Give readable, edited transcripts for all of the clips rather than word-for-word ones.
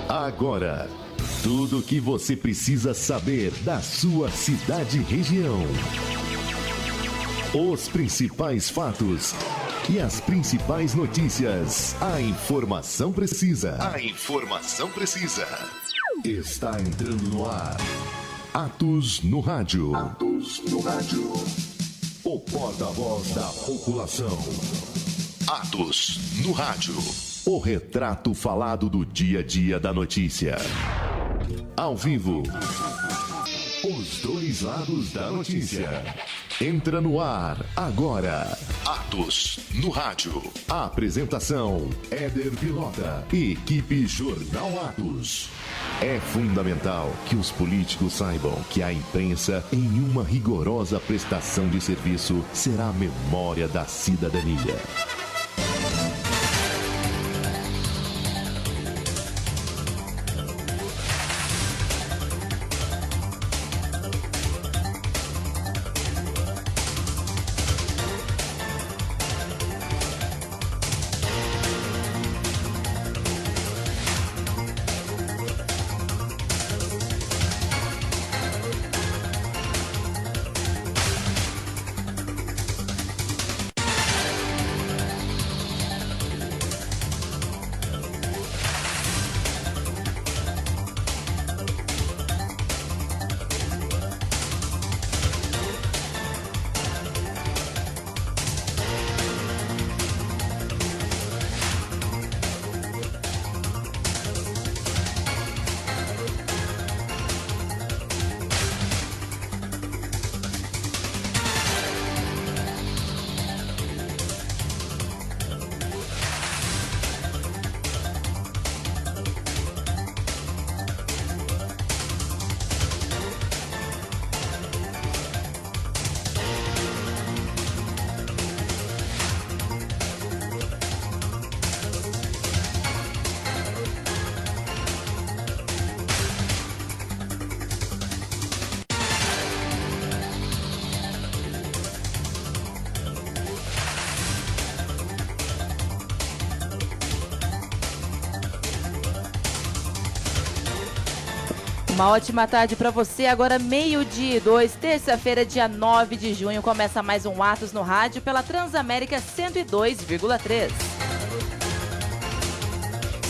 Agora, tudo o que você precisa saber da sua cidade e região. Os principais fatos e as principais notícias. A informação precisa. Está entrando no ar. Atos no Rádio. O porta-voz da população. Atos no Rádio. O retrato falado do dia a dia da notícia. Ao vivo. Os dois lados da notícia. Entra no ar agora. Atos no Rádio. A apresentação: Éder Vilota e equipe Jornal Atos. É fundamental que os políticos saibam que a imprensa, em uma rigorosa prestação de serviço, será a memória da cidadania. Uma ótima tarde para você, agora 12:02, terça-feira, dia 9 de junho, começa mais um Atos no Rádio pela Transamérica 102,3.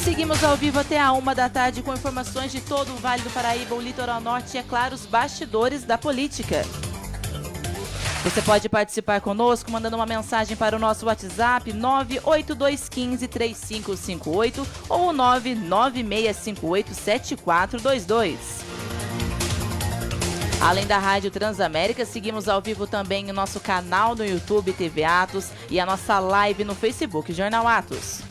Seguimos ao vivo até a 1 da tarde com informações de todo o Vale do Paraíba, o Litoral Norte e, é claro, os bastidores da política. Você pode participar conosco mandando uma mensagem para o nosso WhatsApp 982153558 ou 996587422. Além da Rádio Transamérica, seguimos ao vivo também o nosso canal no YouTube TV Atos e a nossa live no Facebook Jornal Atos.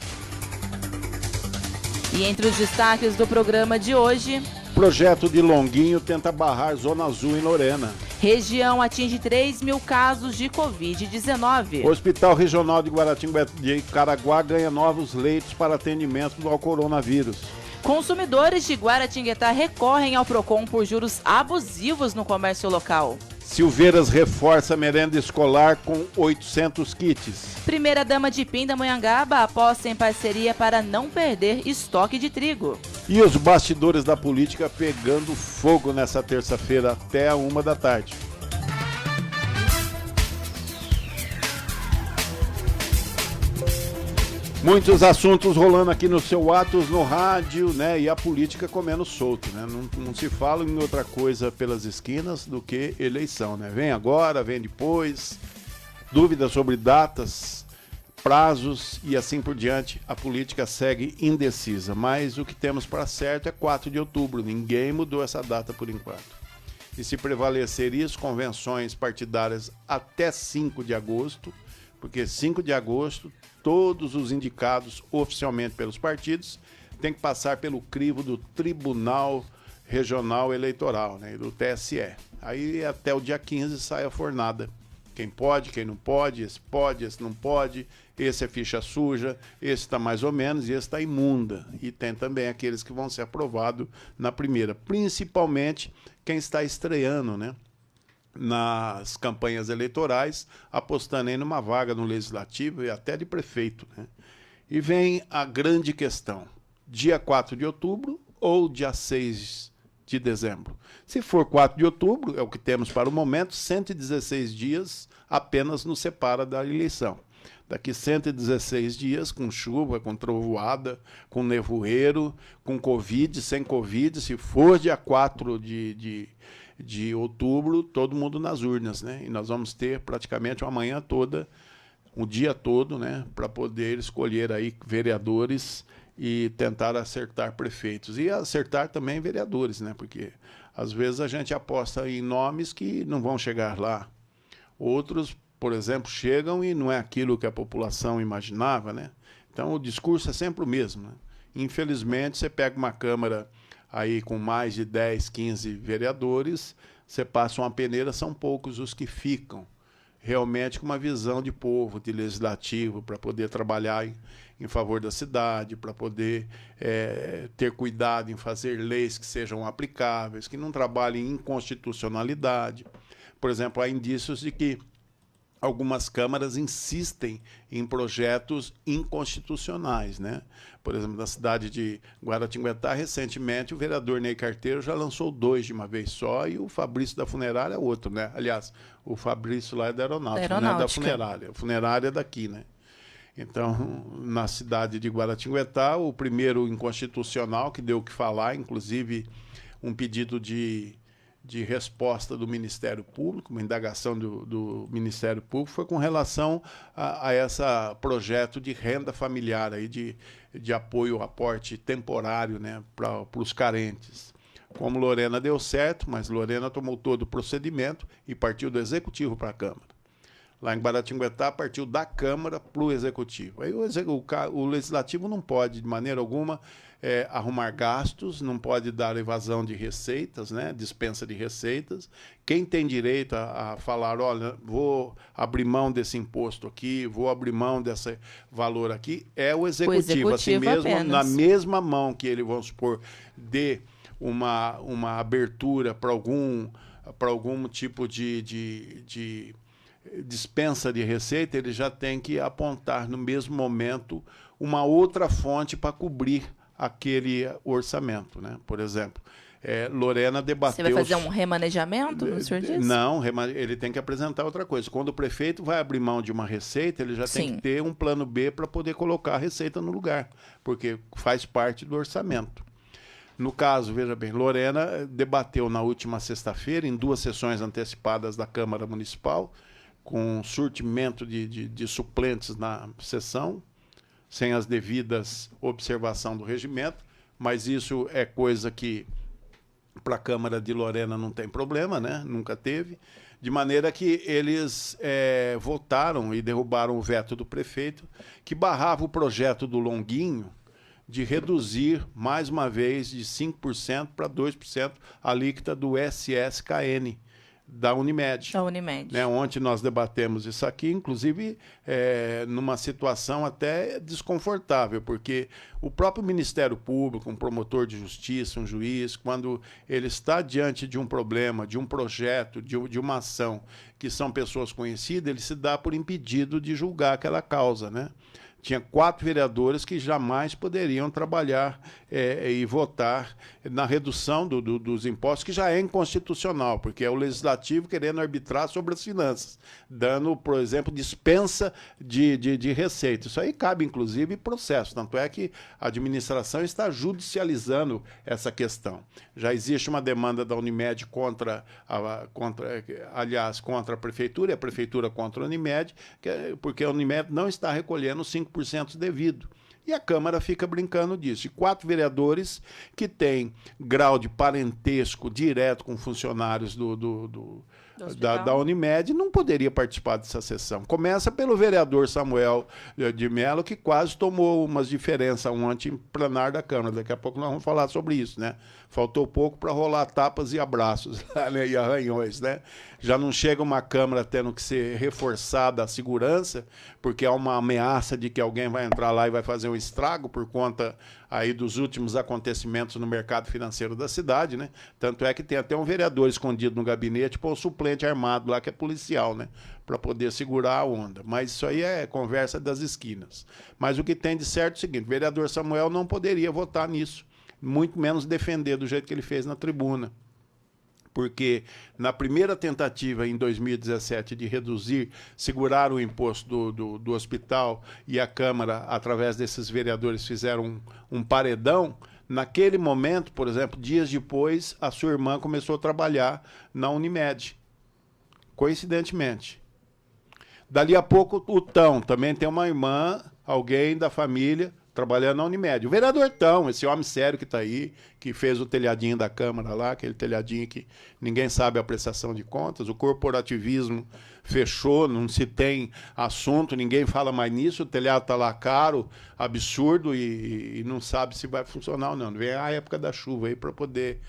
E entre os destaques do programa de hoje... Projeto de Longuinho tenta barrar Zona Azul em Lorena. Região atinge 3.000 casos de Covid-19. O Hospital Regional de Guaratinguetá de Caraguá ganha novos leitos para atendimento ao coronavírus. Consumidores de Guaratinguetá recorrem ao Procon por juros abusivos no comércio local. Silveiras reforça a merenda escolar com 800 kits. Primeira-dama de Pindamonhangaba aposta em parceria para não perder estoque de trigo. E os bastidores da política pegando fogo nessa terça-feira até a 1 da tarde. Muitos assuntos rolando aqui no seu Atos no Rádio, né? E a política comendo solto, né? Não se fala em outra coisa pelas esquinas do que eleição, né? Vem agora, vem depois, dúvidas sobre datas, prazos e assim por diante. A política segue indecisa, mas o que temos para certo é 4 de outubro. Ninguém mudou essa data por enquanto. E se prevalecer isso, convenções partidárias até 5 de agosto, porque 5 de agosto... todos os indicados oficialmente pelos partidos têm que passar pelo crivo do Tribunal Regional Eleitoral, né, e do TSE. Aí até o dia 15 sai a fornada. Quem pode, quem não pode, esse não pode, esse é ficha suja, esse está mais ou menos e esse está imunda. E tem também aqueles que vão ser aprovados na primeira, principalmente quem está estreando, né, nas campanhas eleitorais, apostando aí numa vaga no Legislativo e até de prefeito, né? E vem a grande questão, dia 4 de outubro ou dia 6 de dezembro. Se for 4 de outubro, é o que temos para o momento, 116 dias apenas nos separa da eleição. Daqui 116 dias, com chuva, com trovoada, com nevoeiro, com Covid, sem Covid, se for dia 4 de outubro, todo mundo nas urnas, né? E nós vamos ter praticamente uma manhã toda, um dia todo, né, para poder escolher aí vereadores e tentar acertar prefeitos. E acertar também vereadores, né? Porque às vezes a gente aposta em nomes que não vão chegar lá. Outros, por exemplo, chegam e não é aquilo que a população imaginava, né? Então o discurso é sempre o mesmo, né? Infelizmente, você pega uma Câmara aí com mais de 10, 15 vereadores, você passa uma peneira, são poucos os que ficam realmente com uma visão de povo, de legislativo, para poder trabalhar em favor da cidade, para poder ter cuidado em fazer leis que sejam aplicáveis, que não trabalhem em inconstitucionalidade. Por exemplo, há indícios de que algumas câmaras insistem em projetos inconstitucionais, né? Por exemplo, na cidade de Guaratinguetá, recentemente, o vereador Ney Carteiro já lançou 2 de uma vez só e o Fabrício da Funerária é outro, né? Aliás, o Fabrício lá é da Aeronáutica, não é da Funerária. A Funerária é daqui, né? Então, na cidade de Guaratinguetá, o primeiro inconstitucional que deu o que falar, inclusive um pedido de resposta do Ministério Público, uma indagação do Ministério Público, foi com relação a esse projeto de renda familiar, aí, de apoio, aporte temporário, né, para os carentes. Como Lorena deu certo, mas Lorena tomou todo o procedimento e partiu do Executivo para a Câmara. Lá em Guaratinguetá, partiu da Câmara para o Executivo. Aí o Legislativo não pode, de maneira alguma, arrumar gastos, não pode dar evasão de receitas, né, dispensa de receitas. Quem tem direito a falar, olha, vou abrir mão desse imposto aqui, vou abrir mão desse valor aqui, é o Executivo. Assim mesmo, apenas. Na mesma mão que ele, vamos supor, dê uma abertura para algum tipo de dispensa de receita, ele já tem que apontar no mesmo momento uma outra fonte para cobrir aquele orçamento, né? Por exemplo, Lorena debateu... Você vai fazer um remanejamento, no senhor disse? Não, ele tem que apresentar outra coisa. Quando o prefeito vai abrir mão de uma receita, ele já tem que ter um plano B para poder colocar a receita no lugar, porque faz parte do orçamento. No caso, veja bem, Lorena debateu na última sexta-feira, em 2 sessões antecipadas da Câmara Municipal, com surtimento de suplentes na sessão, sem as devidas observação do regimento, mas isso é coisa que para a Câmara de Lorena não tem problema, né? Nunca teve, de maneira que eles votaram e derrubaram o veto do prefeito, que barrava o projeto do Longuinho de reduzir, mais uma vez, de 5% para 2% a alíquota do SSKN, da Unimed. Da Unimed. Né? Ontem nós debatemos isso aqui, inclusive numa situação até desconfortável, porque o próprio Ministério Público, um promotor de justiça, um juiz, quando ele está diante de um problema, de um projeto, de uma ação, que são pessoas conhecidas, ele se dá por impedido de julgar aquela causa, né? Tinha 4 vereadores que jamais poderiam trabalhar e votar na redução dos impostos, que já é inconstitucional, porque é o Legislativo querendo arbitrar sobre as finanças, dando, por exemplo, dispensa de receita. Isso aí cabe, inclusive, processo. Tanto é que a administração está judicializando essa questão. Já existe uma demanda da Unimed contra a Prefeitura, e a Prefeitura contra a Unimed, porque a Unimed não está recolhendo 5% devido. E a Câmara fica brincando disso. E 4 vereadores que têm grau de parentesco direto com funcionários da Unimed não poderia participar dessa sessão. Começa pelo vereador Samuel de Mello, que quase tomou umas diferenças ontem em plenário da Câmara. Daqui a pouco nós vamos falar sobre isso, né? Faltou pouco para rolar tapas e abraços, né? E arranhões, né? Já não chega uma Câmara tendo que ser reforçada a segurança, porque há uma ameaça de que alguém vai entrar lá e vai fazer um estrago por conta aí dos últimos acontecimentos no mercado financeiro da cidade, né? Tanto é que tem até um vereador escondido no gabinete, pô, o suplente armado lá, que é policial, né? Para poder segurar a onda. Mas isso aí é conversa das esquinas. Mas o que tem de certo é o seguinte: o vereador Samuel não poderia votar nisso, muito menos defender do jeito que ele fez na tribuna. Porque na primeira tentativa, em 2017, de reduzir, segurar o imposto do hospital, e a Câmara, através desses vereadores, fizeram um paredão, naquele momento, por exemplo, dias depois, a sua irmã começou a trabalhar na Unimed, coincidentemente. Dali a pouco, o Tão também tem uma irmã, alguém da família, trabalhando na Unimed. O vereador Tão, esse homem sério que está aí, que fez o telhadinho da Câmara lá, aquele telhadinho que ninguém sabe a prestação de contas, o corporativismo fechou, não se tem assunto, ninguém fala mais nisso, o telhado está lá caro, absurdo, e não sabe se vai funcionar ou não. Vem a época da chuva aí para poder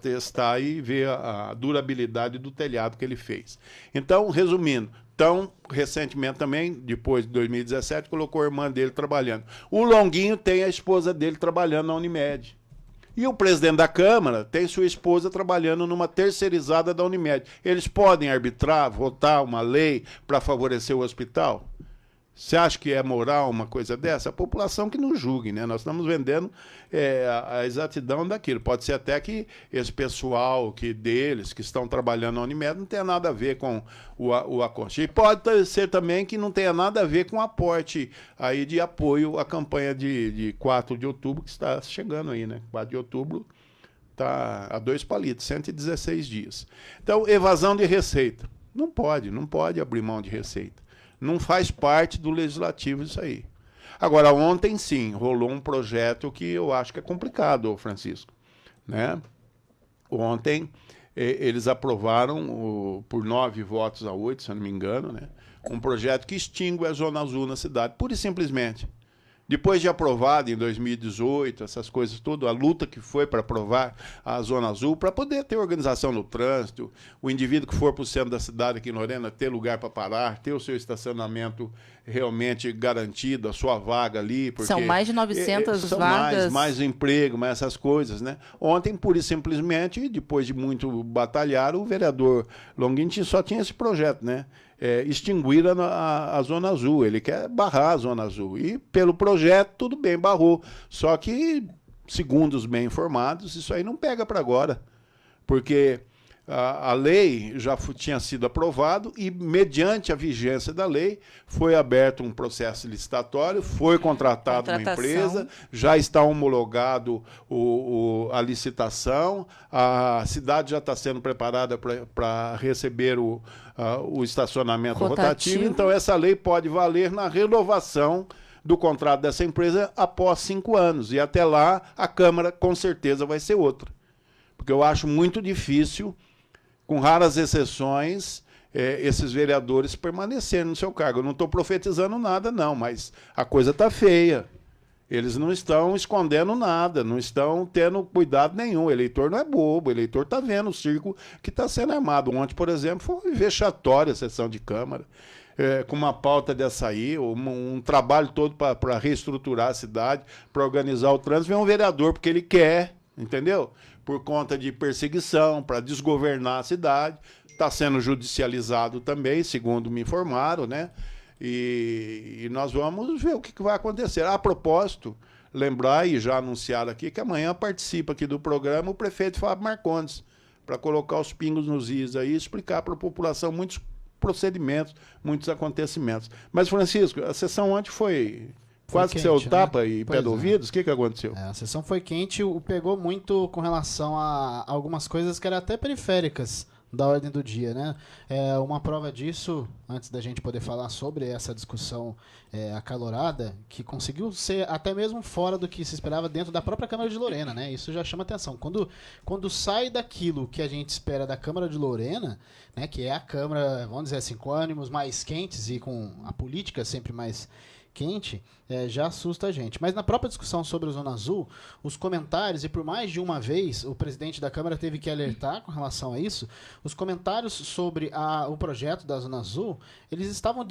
testar e ver a durabilidade do telhado que ele fez. Então, resumindo, Tão, recentemente também, depois de 2017, colocou a irmã dele trabalhando. O Longuinho tem a esposa dele trabalhando na Unimed. E o presidente da Câmara tem sua esposa trabalhando numa terceirizada da Unimed. Eles podem arbitrar, votar uma lei para favorecer o hospital? Você acha que é moral uma coisa dessa? A população que nos julgue, né? Nós estamos vendendo a exatidão daquilo. Pode ser até que esse pessoal deles que estão trabalhando na Unimed não tenha nada a ver com o acorte. E pode ser também que não tenha nada a ver com o aporte aí de apoio à campanha de 4 de outubro, que está chegando aí, né? 4 de outubro está a 2 palitos, 116 dias. Então, evasão de receita. Não pode abrir mão de receita. Não faz parte do legislativo isso aí. Agora, ontem, sim, rolou um projeto que eu acho que é complicado, Francisco. Né? Ontem, eles aprovaram, por 9 votos a 8, se eu não me engano, né? Um projeto que extingue a Zona Azul na cidade, pura e simplesmente. Depois de aprovado em 2018, essas coisas tudo, a luta que foi para aprovar a Zona Azul, para poder ter organização no trânsito, o indivíduo que for para o centro da cidade aqui em Lorena ter lugar para parar, ter o seu estacionamento realmente garantido, a sua vaga ali. Porque são mais de 900 vagas. Mais emprego, mais essas coisas, né? Ontem, pura e simplesmente, depois de muito batalhar, o vereador Longuinho só tinha esse projeto, né? Extinguir a Zona Azul. Ele quer barrar a Zona Azul. E pelo projeto, tudo bem, barrou. Só que, segundo os bem informados, isso aí não pega para agora. Porque a lei já tinha sido aprovada e, mediante a vigência da lei, foi aberto um processo licitatório, foi contratada uma empresa, já está homologado a licitação, a cidade já está sendo preparada para receber o estacionamento rotativo. Então, essa lei pode valer na renovação do contrato dessa empresa após 5 anos. E até lá, a Câmara, com certeza, vai ser outra. Porque eu acho muito difícil, com raras exceções, esses vereadores permanecerem no seu cargo. Eu não estou profetizando nada, não, mas a coisa está feia. Eles não estão escondendo nada, não estão tendo cuidado nenhum. O eleitor não é bobo, o eleitor está vendo o circo que está sendo armado. Ontem, por exemplo, foi vexatória a sessão de Câmara, com uma pauta dessa aí, um trabalho todo para reestruturar a cidade, para organizar o trânsito. Vem um vereador porque ele quer, entendeu? Por conta de perseguição, para desgovernar a cidade. Está sendo judicializado também, segundo me informaram, né? E nós vamos ver o que vai acontecer. A propósito, lembrar e já anunciar aqui que amanhã participa aqui do programa o prefeito Fábio Marcondes, para colocar os pingos nos is aí e explicar para a população muitos procedimentos, muitos acontecimentos. Mas, Francisco, a sessão ontem foi quase quente, que seu tapa, né? E pé do ouvido. O que aconteceu? A sessão foi quente, pegou muito com relação a algumas coisas que eram até periféricas da ordem do dia, né? Uma prova disso, antes da gente poder falar sobre essa discussão acalorada, que conseguiu ser até mesmo fora do que se esperava dentro da própria Câmara de Lorena, né? Isso já chama atenção. Quando sai daquilo que a gente espera da Câmara de Lorena, né, que é a Câmara, vamos dizer assim, com ânimos mais quentes e com a política sempre mais quente, já assusta a gente. Mas na própria discussão sobre a Zona Azul, os comentários, e por mais de uma vez o presidente da Câmara teve que alertar com relação a isso, os comentários sobre o projeto da Zona Azul, eles estavam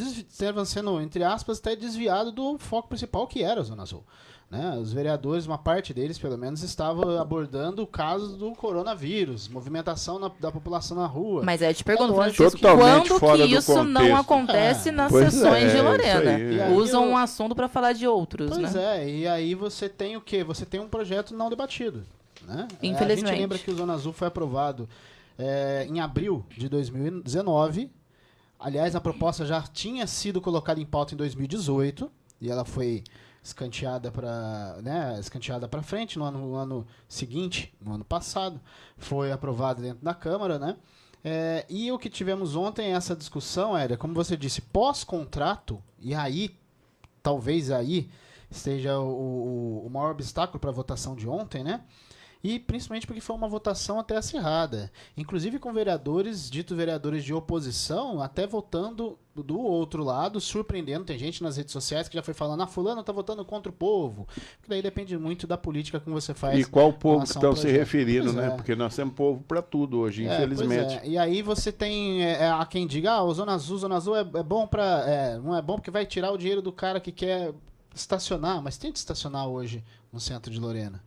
sendo, entre aspas, até desviados do foco principal, que era a Zona Azul. né? Os vereadores, uma parte deles, pelo menos, estava abordando o caso do coronavírus, movimentação da população na rua. Mas aí eu te pergunto, lógico, Francisco, totalmente quando fora que do isso não contexto. acontece nas Pois sessões de isso Lorena? aí. E aí Usam eu- um assunto para falar de outros, Pois né? e aí você tem o quê? Você tem um projeto não debatido, né? A Infelizmente. gente lembra que o Zona Azul foi aprovado em abril de 2019. Aliás, a proposta já tinha sido colocada em pauta em 2018 e ela foi escanteada para frente no ano seguinte, no ano passado, foi aprovada dentro da Câmara, né? E o que tivemos ontem, essa discussão, era, como você disse, pós-contrato, e aí, talvez aí, esteja o maior obstáculo para a votação de ontem, né? E principalmente porque foi uma votação até acirrada. Inclusive com vereadores, ditos vereadores de oposição, até votando do outro lado, surpreendendo. Tem gente nas redes sociais que já foi falando, fulano tá votando contra o povo. Porque daí depende muito da política como você faz. E qual povo que relação estão ao se projeto. referindo, Pois né? é. Porque nós temos povo para tudo hoje, infelizmente. Pois é. E aí você tem há quem diga, o Zona Azul é bom para não é bom porque vai tirar o dinheiro do cara que quer estacionar, mas tem de estacionar hoje no centro de Lorena.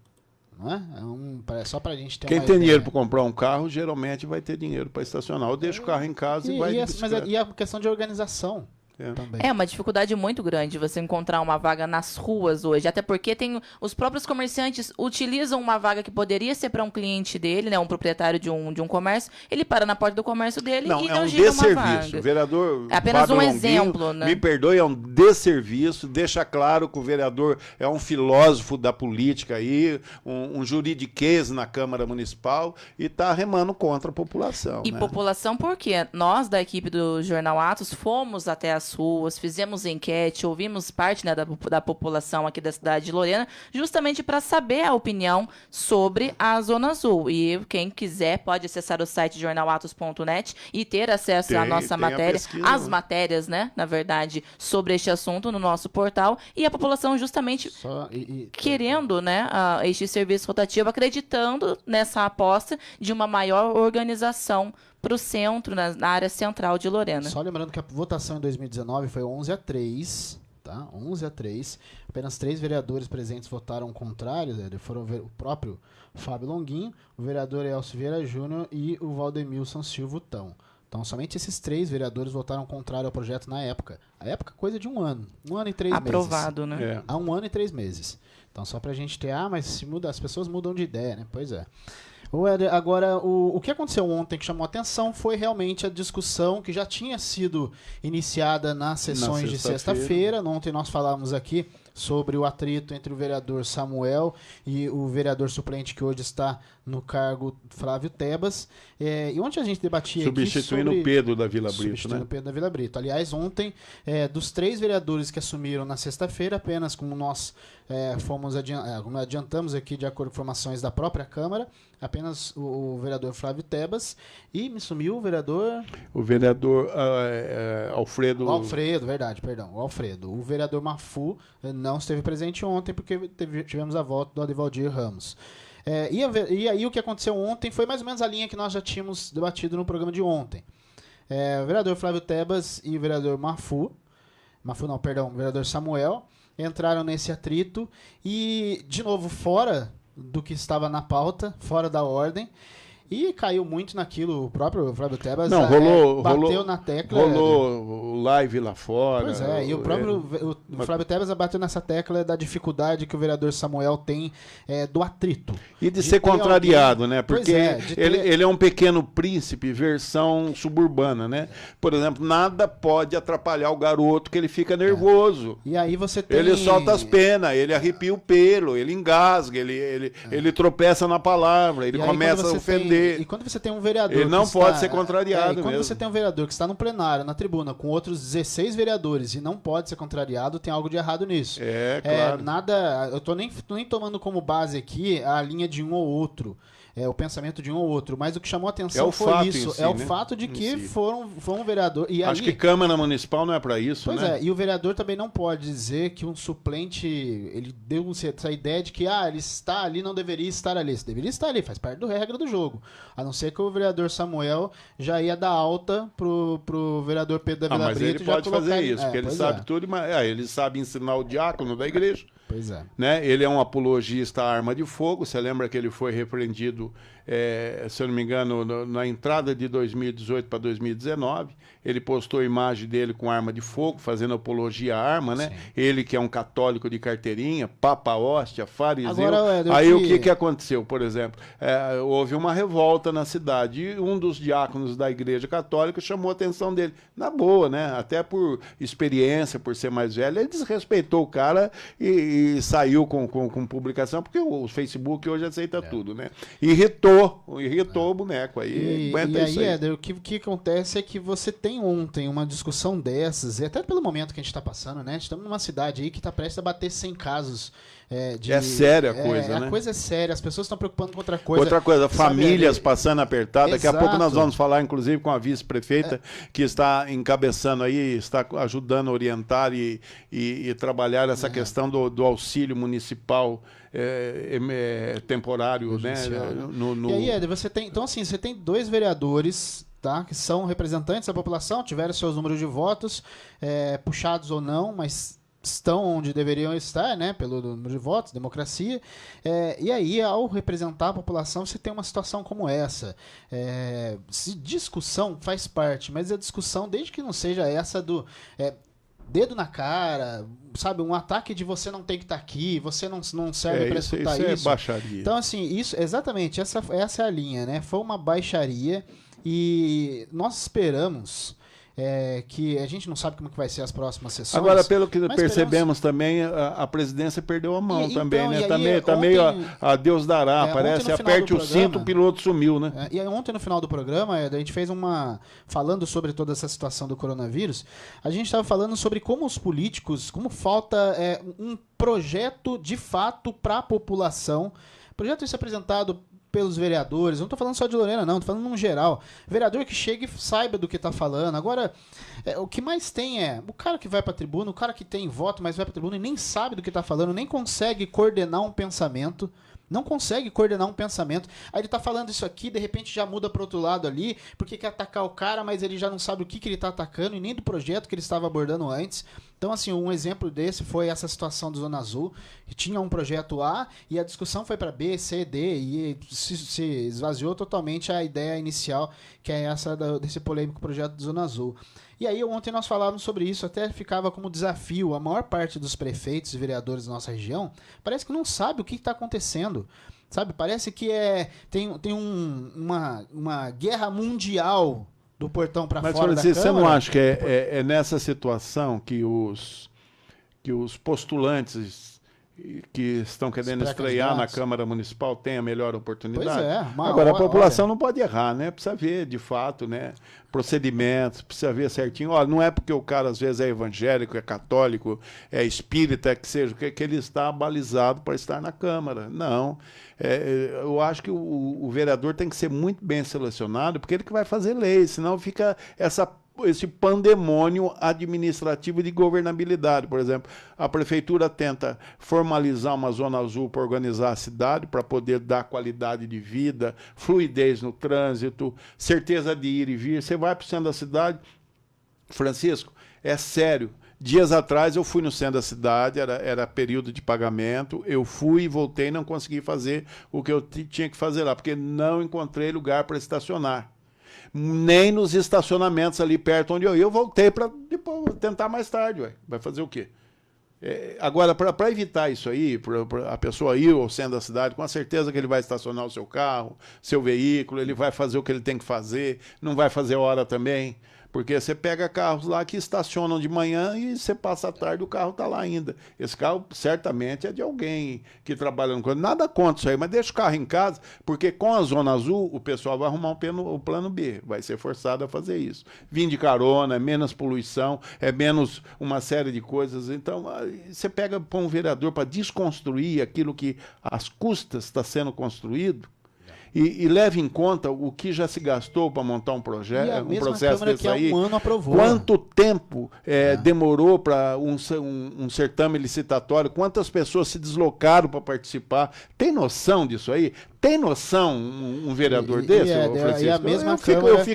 Não é? Só pra gente ter Quem uma tem ideia. dinheiro para comprar um carro, geralmente vai ter dinheiro para estacionar. Ou deixa o carro em casa e vai de Mas bicicleta. e a questão de organização também. É uma dificuldade muito grande você encontrar uma vaga nas ruas hoje, até porque os próprios comerciantes utilizam uma vaga que poderia ser para um cliente dele, né, um proprietário de um comércio, ele para na porta do comércio dele Não, e é não um gira uma desserviço. vaga. O vereador É apenas Fábio um Longuinho, exemplo, né? Me perdoe, é um desserviço. Deixa claro que o vereador é um filósofo da política aí, um juridiquês na Câmara Municipal e está remando contra a população. E né? população porque nós da equipe do Jornal Atos fomos até as ruas, fizemos enquete, ouvimos parte, né, da população aqui da cidade de Lorena, justamente para saber a opinião sobre a Zona Azul. E quem quiser pode acessar o site jornalatos.net e ter acesso à nossa tem a matéria, pesquisa, às né? matérias, né, na verdade, sobre este assunto no nosso portal. E a população justamente querendo, né, este serviço rotativo, acreditando nessa aposta de uma maior organização para o centro, na área central de Lorena. Só lembrando que a votação em 2019 foi 11-3, tá? 11-3. Apenas 3 vereadores presentes votaram contrário, né? Foram o próprio Fábio Longuinho, o vereador Elcio Vieira Júnior e o Valdemilson Silva Tão. Então, somente esses 3 vereadores votaram contrário ao projeto na época. A época, coisa de 1 ano. 1 ano e 3 meses. Aprovado, né? É. Há 1 ano e 3 meses. Então, só pra gente ter, mas se muda, as pessoas mudam de ideia, né? Pois é. Agora, o que aconteceu ontem que chamou a atenção foi realmente a discussão que já tinha sido iniciada nas sessões de sexta-feira. Ontem nós falávamos aqui sobre o atrito entre o vereador Samuel e o vereador suplente que hoje está no cargo, Flávio Tebas. E ontem a gente debatia Substituindo aqui o Pedro da Vila Brito, substituindo né? o Pedro da Vila Brito. Aliás, ontem, dos 3 vereadores que assumiram na sexta-feira, apenas como nós adiantamos aqui de acordo com informações da própria Câmara, apenas o vereador Flávio Tebas e me sumiu o vereador... O vereador Alfredo... O Alfredo. O vereador Mafu não esteve presente ontem porque tivemos a volta do Adivaldir Ramos. E aí o que aconteceu ontem foi mais ou menos a linha que nós já tínhamos debatido no programa de ontem. O vereador Flávio Tebas e o vereador o vereador Samuel entraram nesse atrito e, de novo, fora do que estava na pauta, fora da ordem, e caiu muito naquilo. O próprio Flávio Tebas bateu na tecla. Rolou live lá fora. Pois é, e o próprio o Flávio Tebas bateu nessa tecla da dificuldade que o vereador Samuel tem do atrito. E de ser contrariado, né? Porque ele ele é um pequeno príncipe, versão suburbana, né? Por exemplo, nada pode atrapalhar o garoto que ele fica nervoso. E aí você tem... Ele solta as penas, ele arrepia o pelo, ele engasga, ele tropeça na palavra, ele começa a ofender. E quando você tem um vereador... Ele não pode ser contrariado quando mesmo. você tem um vereador que está no plenário, na tribuna, com outros 16 vereadores e não pode ser contrariado, tem algo de errado nisso. Claro. Eu tô nem tomando como base aqui a linha de um ou outro. O pensamento de um ou outro, mas o que chamou a atenção foi isso, si, o né? fato de que foi um vereador... E Acho que Câmara Municipal não é para isso, pois né? E o vereador também não pode dizer que um suplente, ele deu essa ideia de que ele está ali, não deveria estar ali. Ele deveria estar ali, faz parte da regra do jogo. A não ser que o vereador Samuel já ia dar alta pro vereador Pedro da Vila mas Brito. ele pode fazer isso, porque ele sabe tudo, mas ele sabe ensinar o diácono da igreja. Pois é. Né? Ele é um apologista à arma de fogo. Você lembra que ele foi repreendido, se eu não me engano, na entrada de 2018 para 2019. Ele postou a imagem dele com arma de fogo, fazendo apologia à arma, né? Sim. Ele que é um católico de carteirinha, papa hóstia, fariseu. Agora, Éder, aí o que aconteceu, por exemplo? Houve uma revolta na cidade e um dos diáconos da igreja católica chamou a atenção dele. Na boa, né? Até por experiência, por ser mais velho, ele desrespeitou o cara e saiu com publicação, porque o Facebook hoje aceita tudo, né? Irritou o boneco aí. E aí, Éder, o que acontece é que você tem ontem uma discussão dessas, e até pelo momento que a gente está passando, né? Estamos numa cidade aí que está prestes a bater 100 casos. É séria a coisa, né? A coisa é séria, as pessoas estão preocupando com outra coisa. Outra coisa, famílias Éder, passando apertada. Daqui a pouco nós Exato. vamos falar, inclusive, com a vice-prefeita, que está encabeçando aí, está ajudando a orientar e trabalhar essa questão do auxílio municipal temporário, né? E aí, Éder, você tem, então assim, você tem 2 vereadores, tá, que são representantes da população, tiveram seus números de votos, puxados ou não, mas estão onde deveriam estar, né, pelo número de votos, democracia, e aí, ao representar a população, você tem uma situação como essa. Discussão faz parte, mas a discussão, desde que não seja essa do dedo na cara, sabe, um ataque de você não tem que estar aqui, você não serve para escutar isso. Isso é baixaria. Então, assim, isso, exatamente, essa é a linha, né, foi uma baixaria e nós esperamos... que a gente não sabe como que vai ser as próximas sessões. Agora, pelo que mas percebemos também, a presidência perdeu a mão também, então, né? Tá meio a Deus dará, parece, ontem no final aperte do o cinto, o piloto sumiu, né? E aí, ontem no final do programa, a gente fez falando sobre toda essa situação do coronavírus, a gente estava falando sobre como os políticos, como falta um projeto de fato para a população, projeto esse apresentado pelos vereadores, não estou falando só de Lorena não, estou falando no geral, vereador que chegue e saiba do que está falando. Agora, o que mais tem o cara que vai para a tribuna, o cara que tem voto, mas vai para a tribuna e nem sabe do que está falando, nem consegue coordenar um pensamento, aí ele tá falando isso aqui, de repente já muda para outro lado ali, porque quer atacar o cara, mas ele já não sabe o que ele tá atacando e nem do projeto que ele estava abordando antes. Então, assim, um exemplo desse foi essa situação do Zona Azul, que tinha um projeto A e a discussão foi para B, C, D, e se esvaziou totalmente a ideia inicial, que é essa desse polêmico projeto do Zona Azul. E aí, ontem nós falávamos sobre isso, até ficava como desafio. A maior parte dos prefeitos e vereadores da nossa região parece que não sabe o que está acontecendo. Sabe? Parece que tem uma guerra mundial do portão para fora da Câmara. Mas, você não acha que é nessa situação que os postulantes que estão querendo estrear na Câmara Municipal têm a melhor oportunidade? Pois é. Agora, a população não pode errar, né? Precisa ver, de fato, né, procedimentos, precisa ver certinho. Olha, não é porque o cara, às vezes, é evangélico, é católico, é espírita, que seja, que ele está balizado para estar na Câmara. Não. Eu acho que o vereador tem que ser muito bem selecionado, porque ele que vai fazer lei, senão fica esse pandemônio administrativo de governabilidade. Por exemplo, a prefeitura tenta formalizar uma zona azul para organizar a cidade, para poder dar qualidade de vida, fluidez no trânsito, certeza de ir e vir. Você vai para o centro da cidade, Francisco, é sério. Dias atrás eu fui no centro da cidade, era período de pagamento, eu fui e voltei e não consegui fazer o que eu tinha que fazer lá, porque não encontrei lugar para estacionar. Nem nos estacionamentos ali perto onde eu ia. Eu voltei para tentar mais tarde. Vai fazer o quê? Agora, para evitar isso aí, para a pessoa ir ao centro da cidade, com a certeza que ele vai estacionar o seu carro, seu veículo, ele vai fazer o que ele tem que fazer, não vai fazer hora também. Porque você pega carros lá que estacionam de manhã e você passa a tarde, o carro está lá ainda. Esse carro certamente é de alguém que trabalha no coisa. Nada contra isso aí, mas deixa o carro em casa, porque com a Zona Azul o pessoal vai arrumar o plano B, vai ser forçado a fazer isso. Vim de carona, é menos poluição, é menos uma série de coisas. Então, você pega para um vereador para desconstruir aquilo que às custas está sendo construído, e leve em conta o que já se gastou para montar um processo desse aí. Um ano aprovou. Quanto tempo demorou para um certame licitatório? Quantas pessoas se deslocaram para participar? Tem noção disso aí? Tem noção um vereador desse, Francisco? E a mesma Câmara...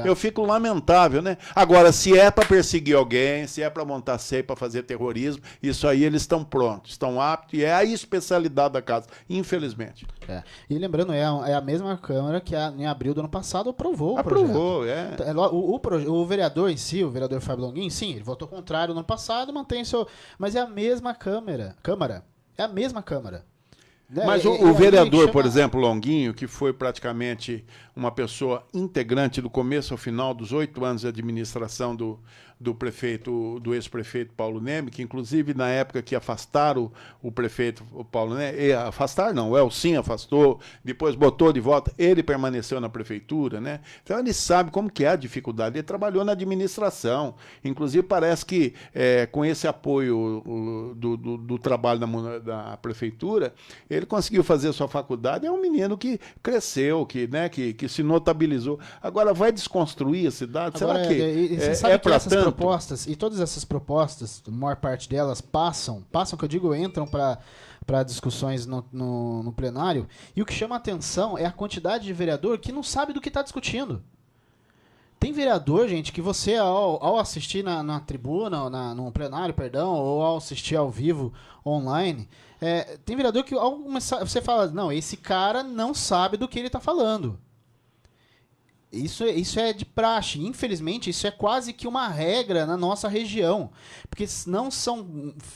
Eu fico lamentável, né? Agora, se é para perseguir alguém, se é para montar CEI, para fazer terrorismo, isso aí eles estão prontos, estão aptos, e é a especialidade da casa, infelizmente. E lembrando, é a mesma Câmara que em abril do ano passado aprovou o projeto. O vereador em si, o vereador Fábio Longuinho, sim, ele votou contrário no ano passado, mantém seu... Mas é a mesma Câmara. É a mesma Câmara. Mas o vereador, por exemplo, Longuinho, que foi praticamente uma pessoa integrante do começo ao final dos 8 anos de administração do ex-prefeito Paulo Neme, que inclusive na época que afastaram o prefeito Paulo Neme, o Elcim afastou, depois botou de volta, ele permaneceu na prefeitura, né? Então ele sabe como que é a dificuldade, ele trabalhou na administração, inclusive parece que com esse apoio do trabalho da prefeitura, ele conseguiu fazer a sua faculdade, é um menino que cresceu, que se notabilizou. Agora vai desconstruir a cidade? Agora, será que você sabe que para essas tanto? Propostas, e todas essas propostas, a maior parte delas passam que eu digo, entram para discussões no plenário, e o que chama a atenção é a quantidade de vereador que não sabe do que está discutindo. Tem vereador, gente, que você, ao assistir na tribuna, no plenário, perdão, ou ao assistir ao vivo online, tem vereador que ao começar, você fala, não, esse cara não sabe do que ele está falando. Isso é de praxe. Infelizmente, isso é quase que uma regra na nossa região. Porque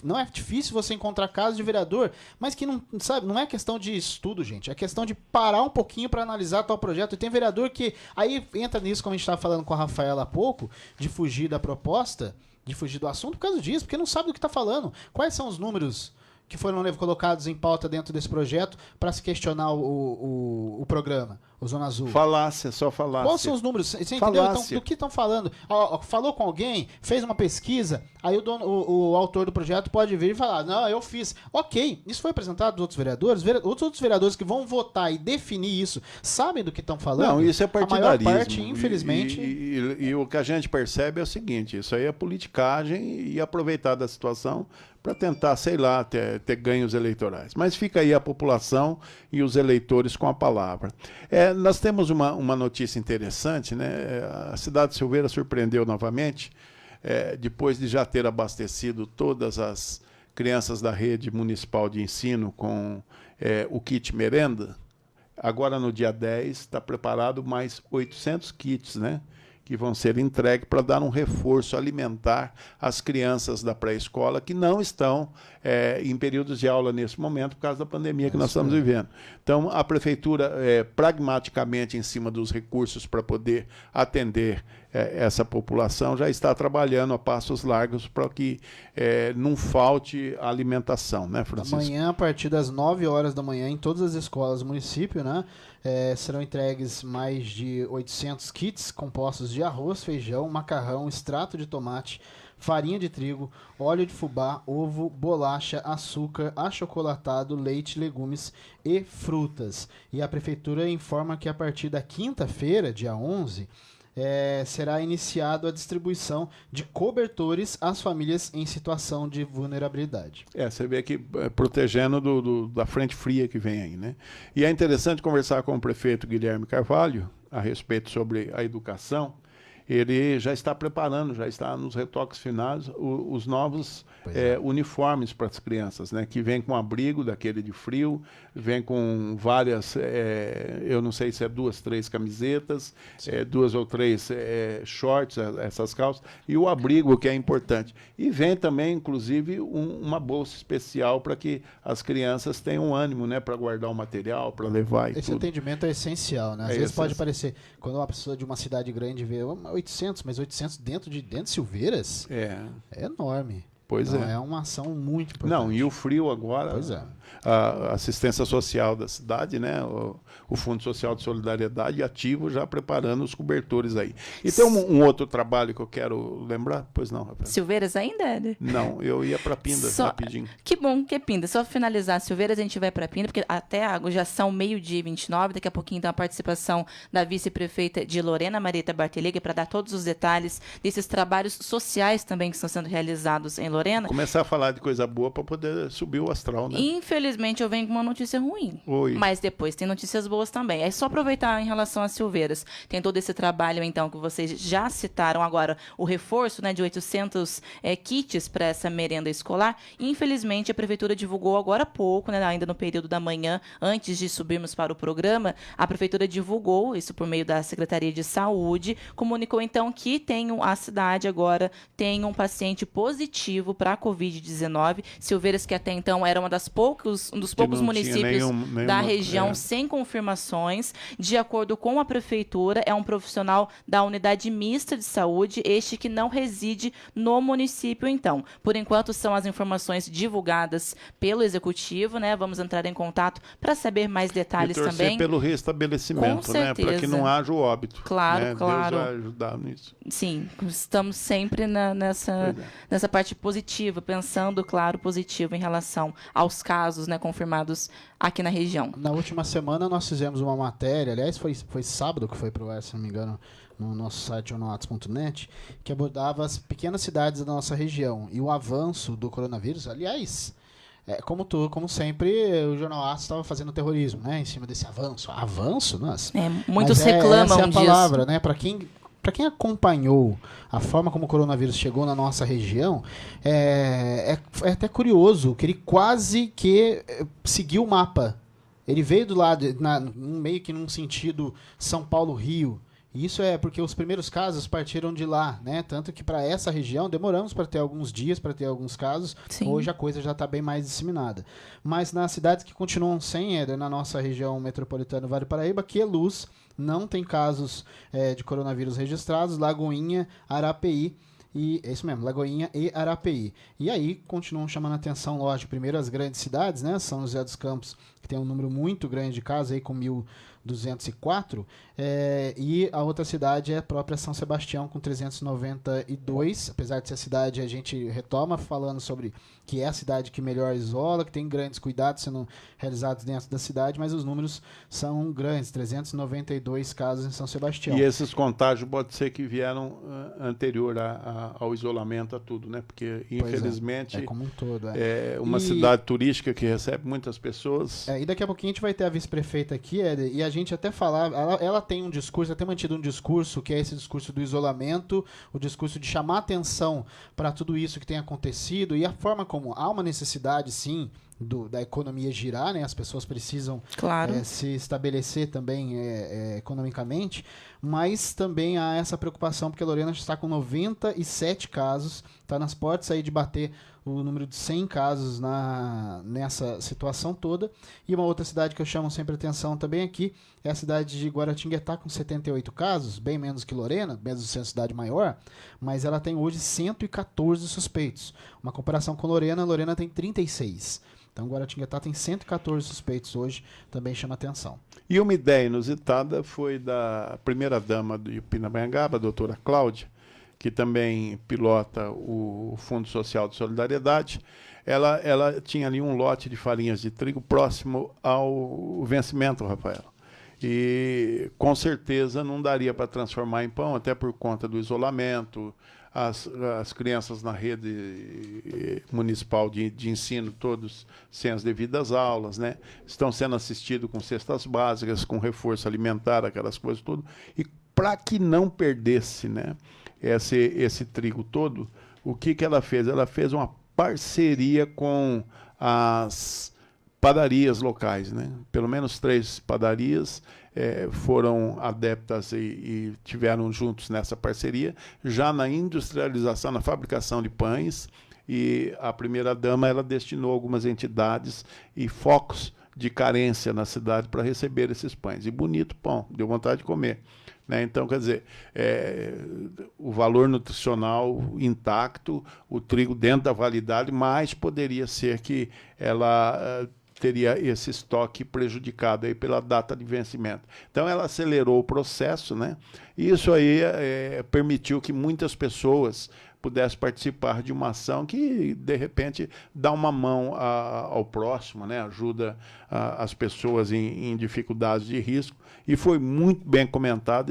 não é difícil você encontrar casos de vereador, mas que não é questão de estudo, gente. É questão de parar um pouquinho para analisar tal projeto. E tem vereador que aí entra nisso, como a gente estava falando com a Rafaela há pouco, de fugir da proposta, de fugir do assunto por causa disso, porque não sabe do que está falando. Quais são os números que foram colocados em pauta dentro desse projeto para se questionar o programa, o Zona Azul? Só falácia. Quais são os números? Você entendeu? Então, do que estão falando? Falou com alguém, fez uma pesquisa, aí o autor do projeto pode vir e falar, não, eu fiz. Ok, isso foi apresentado aos outros vereadores, outros vereadores que vão votar e definir isso, sabem do que estão falando? Não, isso é partidarismo. A maior parte, infelizmente... E o que a gente percebe é o seguinte, isso aí é politicagem e aproveitar da situação para tentar, sei lá, ter ganhos eleitorais. Mas fica aí a população e os eleitores com a palavra. Nós temos uma notícia interessante, né? A cidade de Silveira surpreendeu novamente, depois de já ter abastecido todas as crianças da rede municipal de ensino com o kit merenda. Agora, no dia 10, está preparado mais 800 kits, né? Que vão ser entregues para dar um reforço alimentar às crianças da pré-escola que não estão em períodos de aula nesse momento por causa da pandemia que nós estamos vivendo. Então, a prefeitura, pragmaticamente, em cima dos recursos para poder atender essa população, já está trabalhando a passos largos para que não falte alimentação, né, Francisco? Amanhã, a partir das 9 horas da manhã, em todas as escolas do município, né, serão entregues mais de 800 kits compostos de arroz, feijão, macarrão, extrato de tomate, farinha de trigo, óleo de fubá, ovo, bolacha, açúcar, achocolatado, leite, legumes e frutas. E a prefeitura informa que a partir da quinta-feira, dia 11, será iniciado a distribuição de cobertores às famílias em situação de vulnerabilidade. Você vê que protegendo da frente fria que vem aí, né? E é interessante conversar com o prefeito Guilherme Carvalho a respeito sobre a educação. Ele já está preparando, já está nos retoques finais, os novos uniformes para as crianças, né? Que vem com abrigo daquele de frio, vem com várias, eu não sei se é 2, 3 camisetas, 2 ou 3 shorts, essas calças, e o abrigo, que é importante. E vem também, inclusive, uma bolsa especial para que as crianças tenham ânimo, né? Para guardar o material, para levar e Esse tudo. atendimento é essencial, né? Às vezes pode parecer, quando uma pessoa de uma cidade grande vê 800, mas 800 dentro de Silveiras é enorme. Pois então, é uma ação muito importante. Não, e o frio agora, pois a assistência social da cidade, né? O Fundo Social de Solidariedade ativo já preparando os cobertores aí. E tem um outro trabalho que eu quero lembrar? Pois não, Rafael. Silveiras ainda, Éder? Não, eu ia para Pinda rapidinho. Que bom que é Pinda. Só finalizar Silveiras, a gente vai para Pinda, porque até já são 12h29, daqui a pouquinho tem a participação da vice-prefeita de Lorena, Marieta Bartelegger, para dar todos os detalhes desses trabalhos sociais também que estão sendo realizados em Lorena. Começar a falar de coisa boa para poder subir o astral, né? Infelizmente, eu venho com uma notícia ruim. Oi. Mas depois tem notícias boas também. É só aproveitar em relação às Silveiras. Tem todo esse trabalho, então, que vocês já citaram agora, o reforço, né, de 800 kits para essa merenda escolar. Infelizmente, a Prefeitura divulgou agora há pouco, né, ainda no período da manhã, antes de subirmos para o programa, a Prefeitura divulgou, isso por meio da Secretaria de Saúde, comunicou, então, que a cidade agora tem um paciente positivo para a Covid-19. Silveiras, que até então era um dos poucos municípios da região sem confirmações. De acordo com a Prefeitura, é um profissional da unidade mista de saúde, este que não reside no município, então. Por enquanto, são as informações divulgadas pelo Executivo, né? Vamos entrar em contato para saber mais detalhes também. Pelo restabelecimento, né? Para que não haja o óbito. Claro, né? claro. Deus vai ajudar nisso. Sim, estamos sempre nessa parte positiva, pensando, claro, positivo em relação aos casos, né, confirmados aqui na região. Na última semana nós fizemos uma matéria, aliás, foi sábado que foi pro ar, se não me engano, no nosso site jornalatos.net, que abordava as pequenas cidades da nossa região e o avanço do coronavírus. Aliás, como sempre, o Jornal Atos estava fazendo terrorismo, né, em cima desse avanço. Avanço? Nossa. Muitos reclamam essa é a disso. Palavra, né, para quem acompanhou a forma como o coronavírus chegou na nossa região, é até curioso que ele quase que seguiu o mapa. Ele veio do lado, meio que num sentido São Paulo-Rio. E isso é porque os primeiros casos partiram de lá, né? Tanto que para essa região demoramos para ter alguns dias, para ter alguns casos. Sim. Hoje a coisa já está bem mais disseminada. Mas nas cidades que continuam sem, na nossa região metropolitana do Vale do Paraíba, Queluz não tem casos de coronavírus registrados, Lagoinha, Arapeí. E é isso mesmo, Lagoinha e Arapeí. E aí continuam chamando a atenção, lógico, primeiro as grandes cidades, né? São José dos Campos, que tem um número muito grande de casos, aí com 1.204, e a outra cidade é a própria São Sebastião, com 392, apesar de ser a cidade, a gente retoma falando sobre que é a cidade que melhor isola, que tem grandes cuidados sendo realizados dentro da cidade, mas os números são grandes, 392 casos em São Sebastião. E esses contágios pode ser que vieram anterior ao isolamento, a tudo, né? Porque, infelizmente, como um todo, é uma cidade turística que recebe muitas pessoas. E daqui a pouquinho a gente vai ter a vice-prefeita aqui, e a gente até falar, ela tem um discurso, até mantido um discurso, que é esse discurso do isolamento, o discurso de chamar atenção para tudo isso que tem acontecido, e a forma como há uma necessidade, sim, da economia girar, né? As pessoas precisam se estabelecer também economicamente, mas também há essa preocupação, porque a Lorena está com 97 casos, está nas portas aí de bater o número de 100 casos nessa situação toda. E uma outra cidade que eu chamo sempre atenção também aqui é a cidade de Guaratinguetá, com 78 casos, bem menos que Lorena, mesmo sendo cidade maior, mas ela tem hoje 114 suspeitos. Uma comparação com Lorena tem 36. Então, Guaratinguetá tem 114 suspeitos hoje, também chama atenção. E uma ideia inusitada foi da primeira-dama de Pindamonhangaba, a doutora Cláudia, que também pilota o Fundo Social de Solidariedade. Ela tinha ali um lote de farinhas de trigo próximo ao vencimento, Rafael. E, com certeza, não daria para transformar em pão, até por conta do isolamento. As crianças na rede municipal de ensino, todos sem as devidas aulas, né? Estão sendo assistidos com cestas básicas, com reforço alimentar, aquelas coisas tudo. E para que não perdesse, né, esse trigo todo, o que ela fez? Ela fez uma parceria com as padarias locais, né? Pelo menos 3 padarias foram adeptas e tiveram juntos nessa parceria, já na industrialização, na fabricação de pães, e a primeira-dama ela destinou algumas entidades e focos de carência na cidade para receber esses pães. E bonito pão, deu vontade de comer. Né? Então, quer dizer, o valor nutricional intacto, o trigo dentro da validade, mas poderia ser que ela teria esse estoque prejudicado aí pela data de vencimento. Então, ela acelerou o processo, né? E isso aí permitiu que muitas pessoas pudessem participar de uma ação que, de repente, dá uma mão ao próximo, né? Ajuda as pessoas em dificuldades de risco. E foi muito bem comentado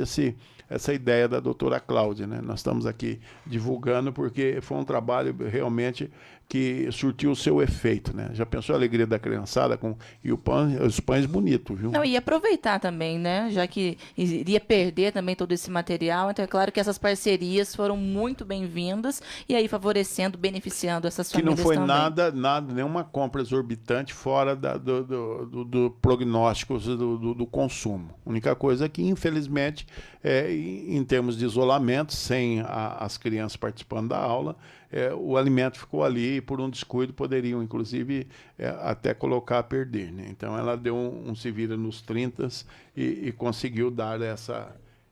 essa ideia da doutora Cláudia, né? Nós estamos aqui divulgando porque foi um trabalho realmente que surtiu o seu efeito, né? Já pensou a alegria da criançada e os pães bonitos, viu? Não, e aproveitar também, né? Já que iria perder também todo esse material, então é claro que essas parcerias foram muito bem-vindas e aí favorecendo, beneficiando essas famílias também. Que não foi nada, nenhuma compra exorbitante fora do prognóstico do consumo. A única coisa é que, infelizmente, em termos de isolamento, sem as crianças participando da aula, o alimento ficou ali e por um descuido poderiam, inclusive, até colocar a perder, né? Então ela deu um se vira nos 30 e conseguiu dar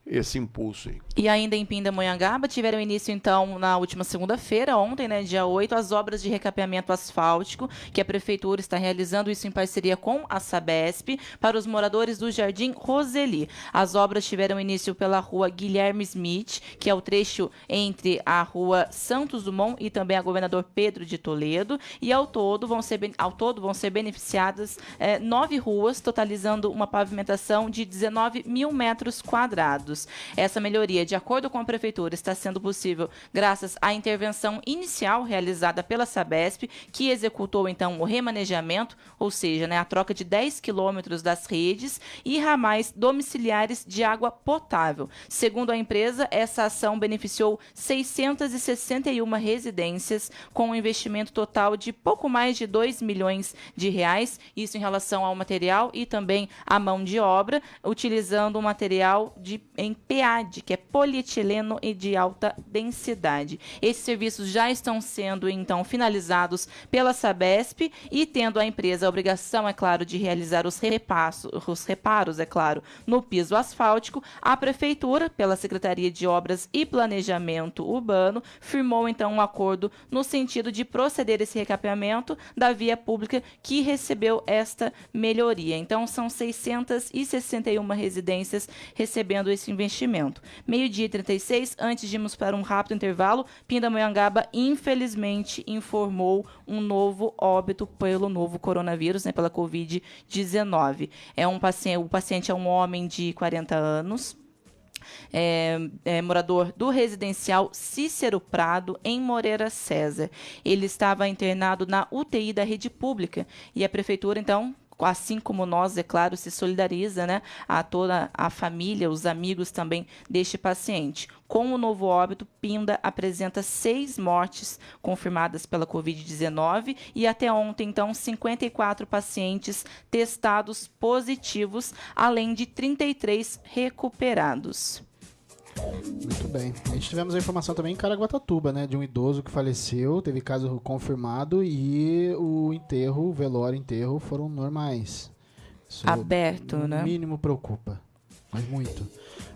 esse impulso aí. E ainda em Pindamonhangaba tiveram início, então, na última segunda-feira, ontem, né, dia 8, as obras de recapeamento asfáltico, que a Prefeitura está realizando isso em parceria com a Sabesp, para os moradores do Jardim Roseli. As obras tiveram início pela rua Guilherme Smith, que é o trecho entre a rua Santos Dumont e também a Governador Pedro de Toledo, e ao todo vão ser beneficiadas 9 ruas, totalizando uma pavimentação de 19 mil metros quadrados. Essa melhoria, de acordo com a Prefeitura, está sendo possível graças à intervenção inicial realizada pela Sabesp, que executou, então, o remanejamento, ou seja, né, a troca de 10 quilômetros das redes e ramais domiciliares de água potável. Segundo a empresa, essa ação beneficiou 661 residências, com um investimento total de pouco mais de 2 milhões de reais, isso em relação ao material e também à mão de obra, utilizando um material em PAD, que é polietileno e de alta densidade. Esses serviços já estão sendo, então, finalizados pela Sabesp e tendo a empresa a obrigação, é claro, de realizar os reparos, é claro, no piso asfáltico, a Prefeitura, pela Secretaria de Obras e Planejamento Urbano, firmou, então, um acordo no sentido de proceder esse recapeamento da via pública que recebeu esta melhoria. Então, são 661 residências recebendo esse investimento. Meio-dia e 36, antes de irmos para um rápido intervalo, Pindamonhangaba, infelizmente, informou um novo óbito pelo novo coronavírus, né, pela Covid-19. O paciente é um homem de 40 anos, morador do residencial Cícero Prado, em Moreira César. Ele estava internado na UTI da rede pública e a Prefeitura, então, assim como nós, é claro, se solidariza, né, a toda a família, os amigos também deste paciente. Com o novo óbito, Pinda apresenta 6 mortes confirmadas pela Covid-19 e até ontem, então, 54 pacientes testados positivos, além de 33 recuperados. Muito bem. A gente tivemos a informação também em Caraguatatuba, né, de um idoso que faleceu, teve caso confirmado e o velório e enterro foram normais. Isso aberto, né? No mínimo preocupa, mas muito.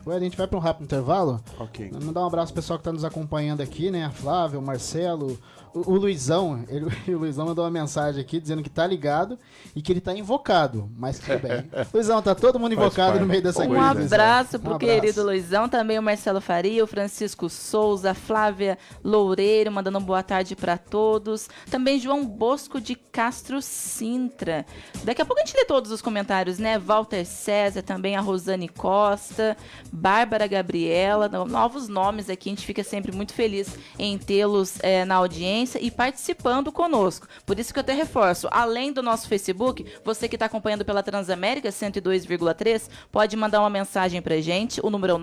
A gente vai para um rápido intervalo. Ok. Mandar um abraço pro pessoal que está nos acompanhando aqui, né? A Flávia, o Marcelo, o Luizão. O Luizão mandou uma mensagem aqui dizendo que tá ligado e que ele tá invocado, mas tudo bem. Luizão, tá todo mundo invocado no meio dessa coisa. Um abraço pro querido Luizão, também o Marcelo Faria, o Francisco Souza, a Flávia Loureiro, mandando uma boa tarde para todos. Também João Bosco de Castro Sintra. Daqui a pouco a gente lê todos os comentários, né? Walter César, também a Rosane Costa, Bárbara Gabriela, novos nomes aqui, a gente fica sempre muito feliz em tê-los na audiência e participando conosco. Por isso que eu até reforço, além do nosso Facebook, você que está acompanhando pela Transamérica 102,3, pode mandar uma mensagem pra gente, o número é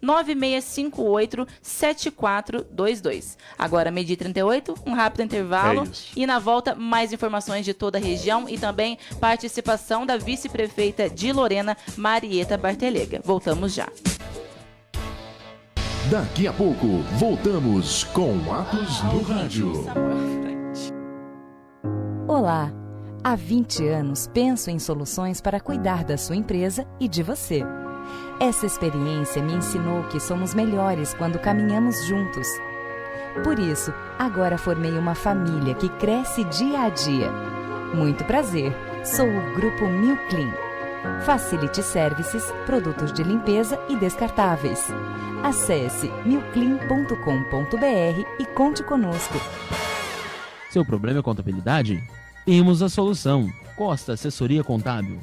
99658-7422. Agora, meio-dia e 38, um rápido intervalo e na volta mais informações de toda a região e também participação da vice-prefeita de Lorena, Marieta Bartelega. Voltamos já. Daqui a pouco, voltamos com Atos no Rádio. Olá! Há 20 anos penso em soluções para cuidar da sua empresa e de você. Essa experiência me ensinou que somos melhores quando caminhamos juntos. Por isso, agora formei uma família que cresce dia a dia. Muito prazer, sou o Grupo Milclean. Facility Services, produtos de limpeza e descartáveis. Acesse milclean.com.br e conte conosco. Seu problema é contabilidade? Temos a solução. Costa Assessoria Contábil.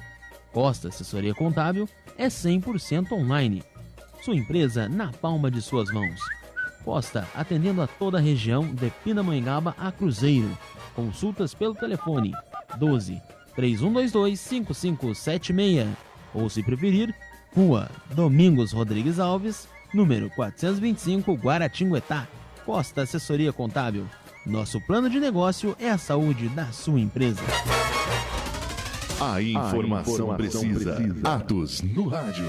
Costa Assessoria Contábil é 100% online. Sua empresa na palma de suas mãos. Costa, atendendo a toda a região de Pindamonhangaba a Cruzeiro. Consultas pelo telefone 12 3122 5576 ou, se preferir, Rua Domingos Rodrigues Alves, número 425, Guaratinguetá. Costa Assessoria Contábil. Nosso plano de negócio é a saúde da sua empresa. A informação precisa. Atos no rádio.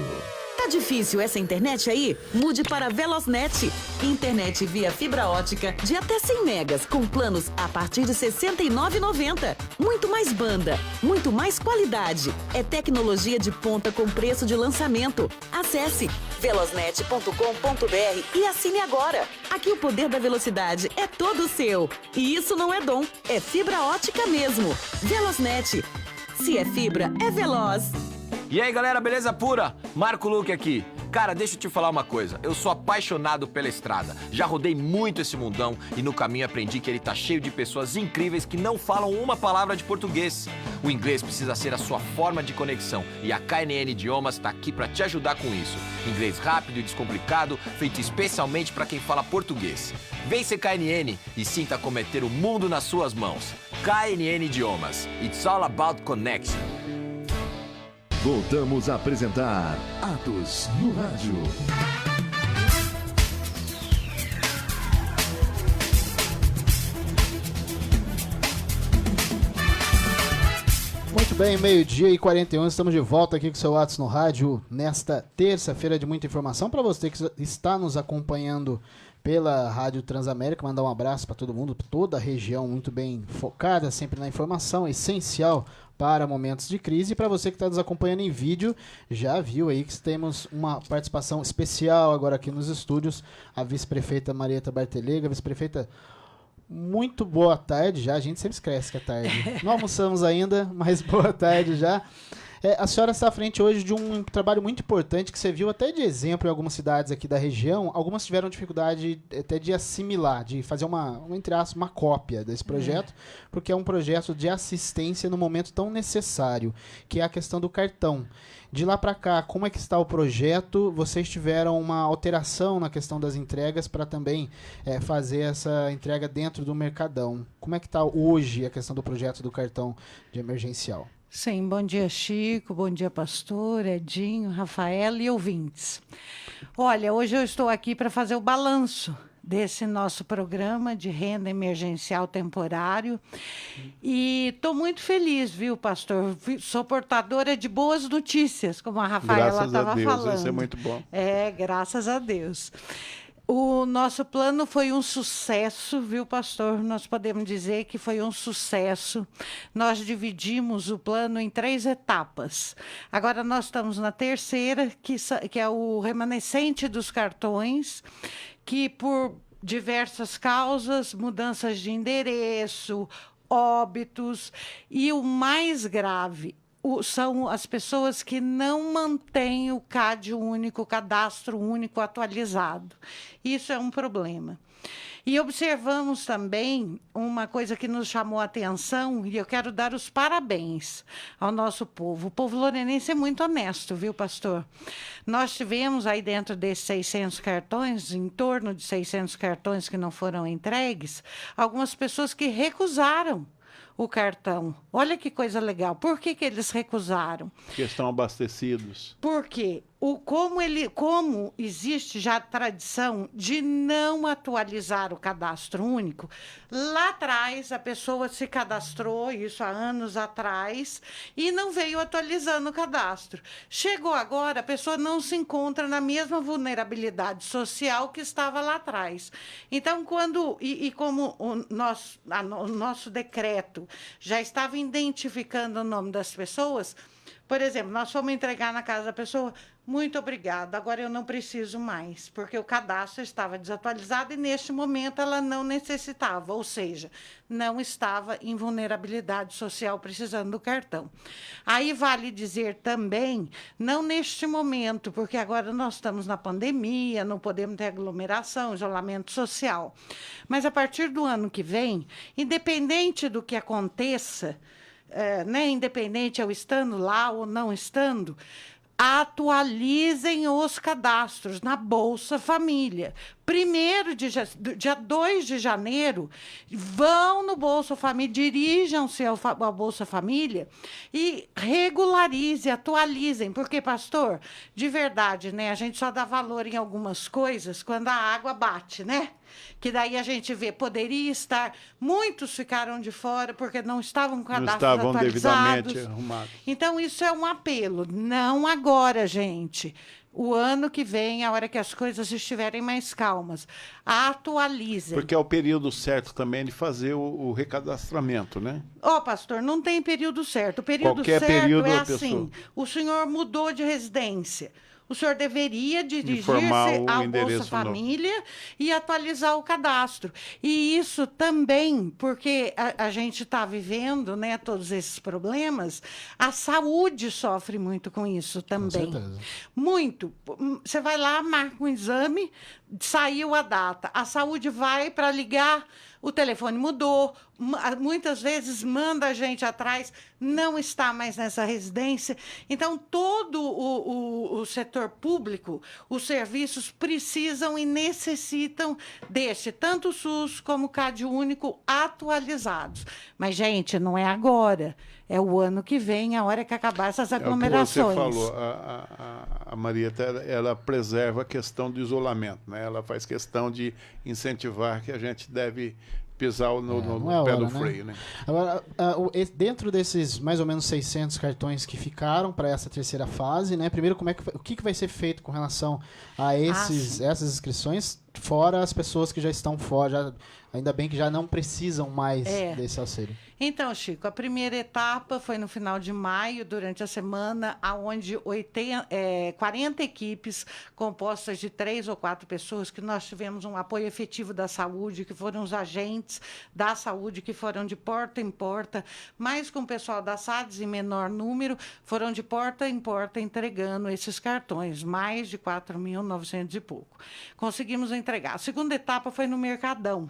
Tá difícil essa internet aí? Mude para Velosnet. Internet via fibra ótica de até 100 megas, com planos a partir de R$ 69,90. Muito mais banda, muito mais qualidade. É tecnologia de ponta com preço de lançamento. Acesse velosnet.com.br e assine agora. Aqui o poder da velocidade é todo seu. E isso não é dom, é fibra ótica mesmo. Velosnet. Se é fibra, é veloz. E aí, galera, beleza pura? Marco Luque aqui. Cara, deixa eu te falar uma coisa. Eu sou apaixonado pela estrada. Já rodei muito esse mundão e no caminho aprendi que ele tá cheio de pessoas incríveis que não falam uma palavra de português. O inglês precisa ser a sua forma de conexão e a KNN Idiomas tá aqui para te ajudar com isso. Inglês rápido e descomplicado, feito especialmente para quem fala português. Vem ser KNN e sinta como é ter o mundo nas suas mãos. KNN Idiomas. It's all about connection. Voltamos a apresentar Atos no Rádio. Muito bem, 12h41, estamos de volta aqui com o seu Atos no Rádio nesta terça-feira de muita informação. Para você que está nos acompanhando pela Rádio Transamérica, mandar um abraço para todo mundo, toda a região muito bem focada, sempre na informação, essencial para momentos de crise. E para você que está nos acompanhando em vídeo, já viu aí que temos uma participação especial agora aqui nos estúdios, a vice-prefeita Marieta Bartelega. Vice-prefeita, muito boa tarde já, a gente sempre esquece que é tarde. Não almoçamos ainda, mas boa tarde já. A senhora está à frente hoje de um trabalho muito importante que você viu até de exemplo em algumas cidades aqui da região. Algumas tiveram dificuldade até de assimilar, de fazer entre aspas, uma cópia desse projeto, porque é um projeto de assistência no momento tão necessário, que é a questão do cartão. De lá para cá, como é que está o projeto? Vocês tiveram uma alteração na questão das entregas para também fazer essa entrega dentro do Mercadão. Como é que está hoje a questão do projeto do cartão de emergencial? Sim, bom dia, Chico, bom dia, pastor, Edinho, Rafael e ouvintes. Olha, hoje eu estou aqui para fazer o balanço desse nosso programa de renda emergencial temporário e estou muito feliz, viu, pastor? Sou portadora de boas notícias, como a Rafaela estava falando. Graças a Deus, isso é muito bom. Graças a Deus. O nosso plano foi um sucesso, viu, pastor? Nós podemos dizer que foi um sucesso. Nós dividimos o plano em 3 etapas. Agora nós estamos na terceira, que é o remanescente dos cartões, que por diversas causas, mudanças de endereço, óbitos, e o mais grave, são as pessoas que não mantêm o CAD único, o cadastro único atualizado. Isso é um problema. E observamos também uma coisa que nos chamou a atenção, e eu quero dar os parabéns ao nosso povo. O povo lorenense é muito honesto, viu, pastor? Nós tivemos aí dentro desses 600 cartões, em torno de 600 cartões que não foram entregues, algumas pessoas que recusaram o cartão. Olha que coisa legal. Por que eles recusaram? Porque estão abastecidos. Porque como existe já a tradição de não atualizar o cadastro único, lá atrás a pessoa se cadastrou, isso há anos atrás, e não veio atualizando o cadastro. Chegou agora, a pessoa não se encontra na mesma vulnerabilidade social que estava lá atrás. Então, como o nosso decreto já estava identificando o nome das pessoas, por exemplo, nós fomos entregar na casa da pessoa, muito obrigada, agora eu não preciso mais, porque o cadastro estava desatualizado e neste momento ela não necessitava, ou seja, não estava em vulnerabilidade social precisando do cartão. Aí vale dizer também, não neste momento, porque agora nós estamos na pandemia, não podemos ter aglomeração, isolamento social, mas a partir do ano que vem, independente do que aconteça, independente eu estando lá ou não estando, atualizem os cadastros na Bolsa Família. Dia 2 de janeiro, vão no Bolsa Família, dirijam-se ao Bolsa Família e regularize, atualizem. Porque, pastor, de verdade, né, a gente só dá valor em algumas coisas quando a água bate, né? Que daí a gente vê, poderia estar, muitos ficaram de fora porque não estavam com cadastros estavam atualizados. devidamente arrumados. Então, isso é um apelo, não agora, gente. O ano que vem, a hora que as coisas estiverem mais calmas, atualizem. Porque é o período certo também de fazer o recadastramento, né? Pastor, não tem período certo. O período Qualquer certo período é a assim, pessoa... o senhor mudou de residência. O senhor deveria dirigir-se ao Bolsa Família e atualizar o cadastro. E isso também, porque a gente está vivendo, né, todos esses problemas, a saúde sofre muito com isso também. Com certeza. Muito. Você vai lá, marca um exame, saiu a data. A saúde vai para ligar, o telefone mudou, muitas vezes manda a gente atrás, não está mais nessa residência. Então, todo o setor público, os serviços precisam e necessitam tanto o SUS como o Cade Único atualizados. Mas, gente, não é agora. É o ano que vem, a hora que acabar essas aglomerações. É o que você falou, a Maria, ela preserva a questão do isolamento, né? Ela faz questão de incentivar que a gente deve pisar no pé do freio, né? Agora, dentro desses mais ou menos 600 cartões que ficaram para essa terceira fase, né? Primeiro, o que vai ser feito com relação a essas inscrições, fora as pessoas que já estão fora, ainda bem que já não precisam mais desse auxílio. Então, Chico, a primeira etapa foi no final de maio, durante a semana, onde 40 equipes compostas de 3 ou 4 pessoas, que nós tivemos um apoio efetivo da saúde, que foram os agentes da saúde, que foram de porta em porta, mais com o pessoal da SADS em menor número, foram de porta em porta entregando esses cartões, mais de 4.900 e pouco. Conseguimos entregar. A segunda etapa foi no Mercadão,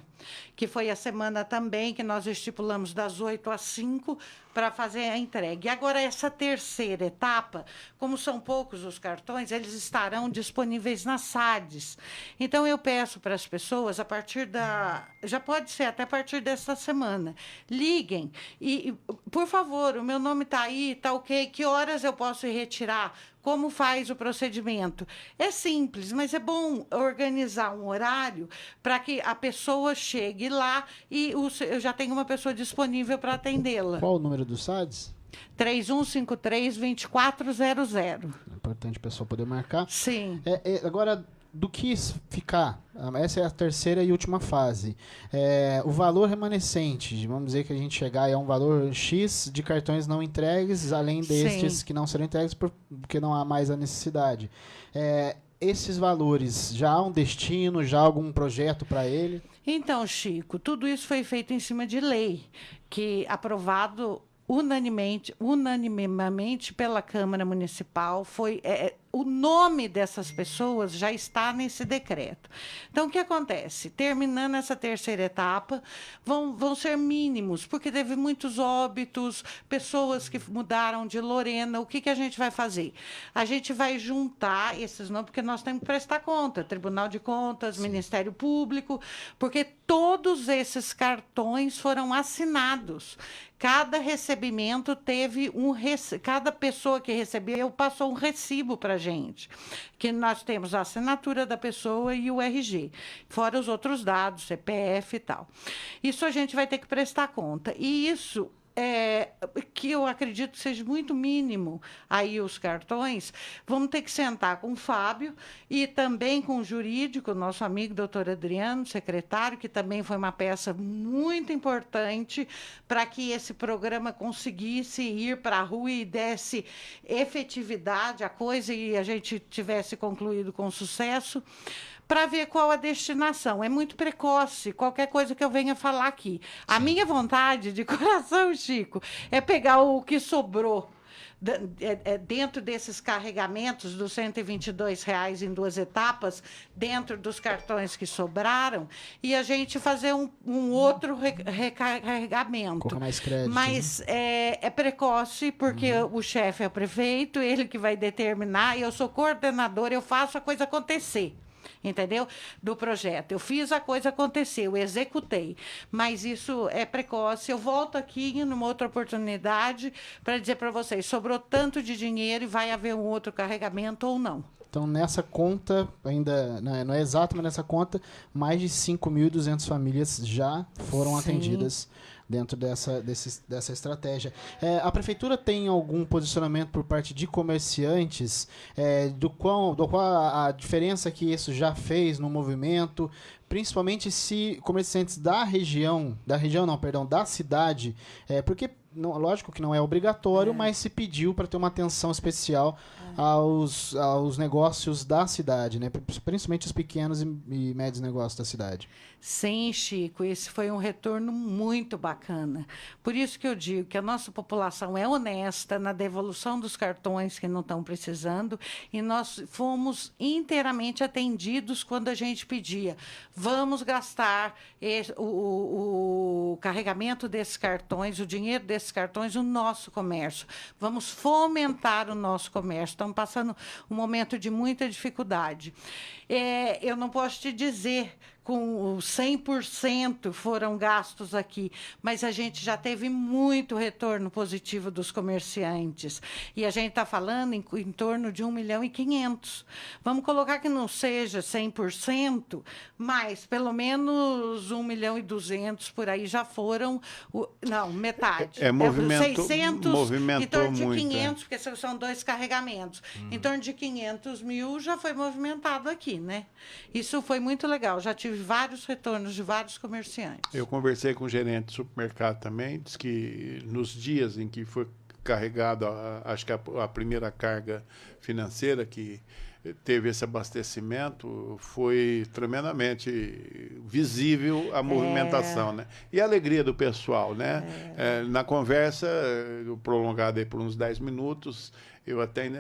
que foi a semana também que nós estipulamos das 8 às 5 para fazer a entrega. E agora, essa terceira etapa, como são poucos os cartões, eles estarão disponíveis nas SADs. Então, eu peço para as pessoas, já pode ser até a partir desta semana, liguem e, por favor, o meu nome está aí, está ok, que horas eu posso ir retirar? Como faz o procedimento? É simples, mas é bom organizar um horário para que a pessoa chegue lá e eu já tenho uma pessoa disponível para atendê-la. Qual o número do SADS? 3153-2400. É importante a pessoa poder marcar. Sim. Agora, do que ficar? Essa é a terceira e última fase. O valor remanescente, vamos dizer que a gente chegar a um valor X de cartões não entregues, além destes que não serão entregues porque não há mais a necessidade. Esses valores, já há um destino, já há algum projeto para ele? Então, Chico, tudo isso foi feito em cima de lei, que aprovado unanimemente pela Câmara Municipal, o nome dessas pessoas já está nesse decreto. Então, o que acontece? Terminando essa terceira etapa, vão ser mínimos, porque teve muitos óbitos, pessoas que mudaram de Lorena. O que a gente vai fazer? A gente vai juntar esses nomes, porque nós temos que prestar conta, Tribunal de Contas, Ministério Público, porque todos esses cartões foram assinados. Cada recebimento teve cada pessoa que recebeu passou um recibo para a gente, que nós temos a assinatura da pessoa e o RG, fora os outros dados, CPF e tal. Isso a gente vai ter que prestar conta. E isso que eu acredito que seja muito mínimo aí os cartões, vamos ter que sentar com o Fábio e também com o jurídico, nosso amigo doutor Adriano, secretário, que também foi uma peça muito importante para que esse programa conseguisse ir para a rua e desse efetividade à coisa e a gente tivesse concluído com sucesso, para ver qual a destinação. É muito precoce, qualquer coisa que eu venha falar aqui. A minha vontade, de coração, Chico, é pegar o que sobrou dentro desses carregamentos dos R$ 122 em 2 etapas, dentro dos cartões que sobraram, e a gente fazer um outro recarregamento. Colocar mais crédito. Mas é precoce, porque o chefe é o prefeito, ele que vai determinar, eu sou coordenadora, eu faço a coisa acontecer. Entendeu? Do projeto. Eu fiz a coisa acontecer, eu executei. Mas isso é precoce. Eu volto aqui numa outra oportunidade para dizer para vocês, sobrou tanto de dinheiro e vai haver um outro carregamento ou não. Então, nessa conta, ainda não é exato, mas nessa conta, mais de 5.200 famílias já foram atendidas dentro dessa estratégia. A prefeitura tem algum posicionamento por parte de comerciantes do qual a diferença que isso já fez no movimento, principalmente se comerciantes da cidade, porque lógico que não é obrigatório, mas se pediu para ter uma atenção especial aos negócios da cidade, né? Principalmente os pequenos e médios negócios da cidade. Sim, Chico, esse foi um retorno muito bacana. Por isso que eu digo que a nossa população é honesta na devolução dos cartões que não estão precisando, e nós fomos inteiramente atendidos quando a gente pedia, vamos gastar o carregamento desses cartões, o dinheiro desses cartões no nosso comércio. Vamos fomentar o nosso comércio. Estamos passando um momento de muita dificuldade. Eu não posso te dizer com 100% foram gastos aqui, mas a gente já teve muito retorno positivo dos comerciantes. E a gente está falando em torno de 1.500.000. Vamos colocar que não seja 100%, mas pelo menos 1.200.000 por aí já foram, não, metade. Movimentou 600, em torno de muito, 500, porque são 2 carregamentos. Em torno de 500.000 já foi movimentado aqui, né? Isso foi muito legal. Já tive vários retornos de vários comerciantes. Eu conversei com o gerente de supermercado também, disse que nos dias em que foi carregado, acho que a primeira carga financeira que teve esse abastecimento, foi tremendamente visível a movimentação, né? E a alegria do pessoal, né? Na conversa, prolongada aí por uns 10 minutos, eu até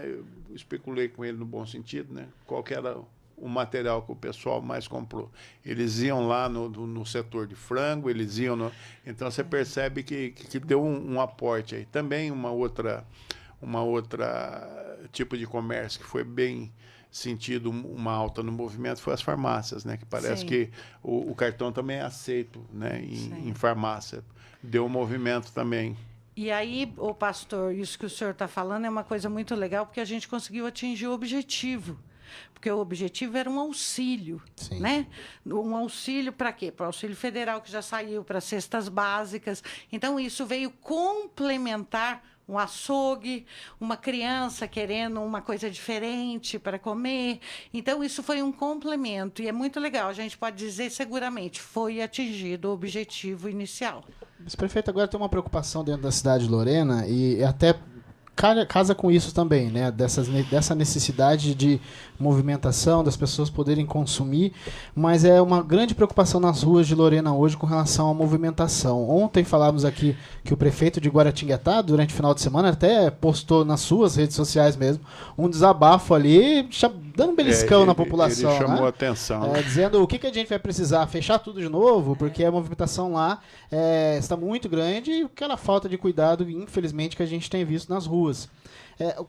especulei com ele no bom sentido, né? Qual que era o material que o pessoal mais comprou. Eles iam lá no setor de frango, eles iam então você percebe que deu um aporte aí. Também uma outra tipo de comércio que foi bem sentido uma alta no movimento foi as farmácias, né? Que parece que o cartão também é aceito, né? Em farmácia. Deu um movimento também. E aí, pastor, isso que o senhor está falando é uma coisa muito legal, porque a gente conseguiu atingir o objetivo. Porque o objetivo era um auxílio, né? Um auxílio para quê? Para o auxílio federal que já saiu, para cestas básicas. Então, isso veio complementar um açougue, uma criança querendo uma coisa diferente para comer. Então, isso foi um complemento. E é muito legal. A gente pode dizer seguramente, foi atingido o objetivo inicial. Esse prefeito agora tem uma preocupação dentro da cidade de Lorena e até casa com isso também, né? Dessa necessidade de movimentação, das pessoas poderem consumir, mas é uma grande preocupação nas ruas de Lorena hoje com relação à movimentação. Ontem falávamos aqui que o prefeito de Guaratinguetá, durante o final de semana, até postou nas suas redes sociais mesmo, um desabafo ali, dando um beliscão na população. Ele chamou a atenção. Dizendo o que a gente vai precisar, fechar tudo de novo, porque a movimentação lá está muito grande e aquela falta de cuidado, infelizmente, que a gente tem visto nas ruas.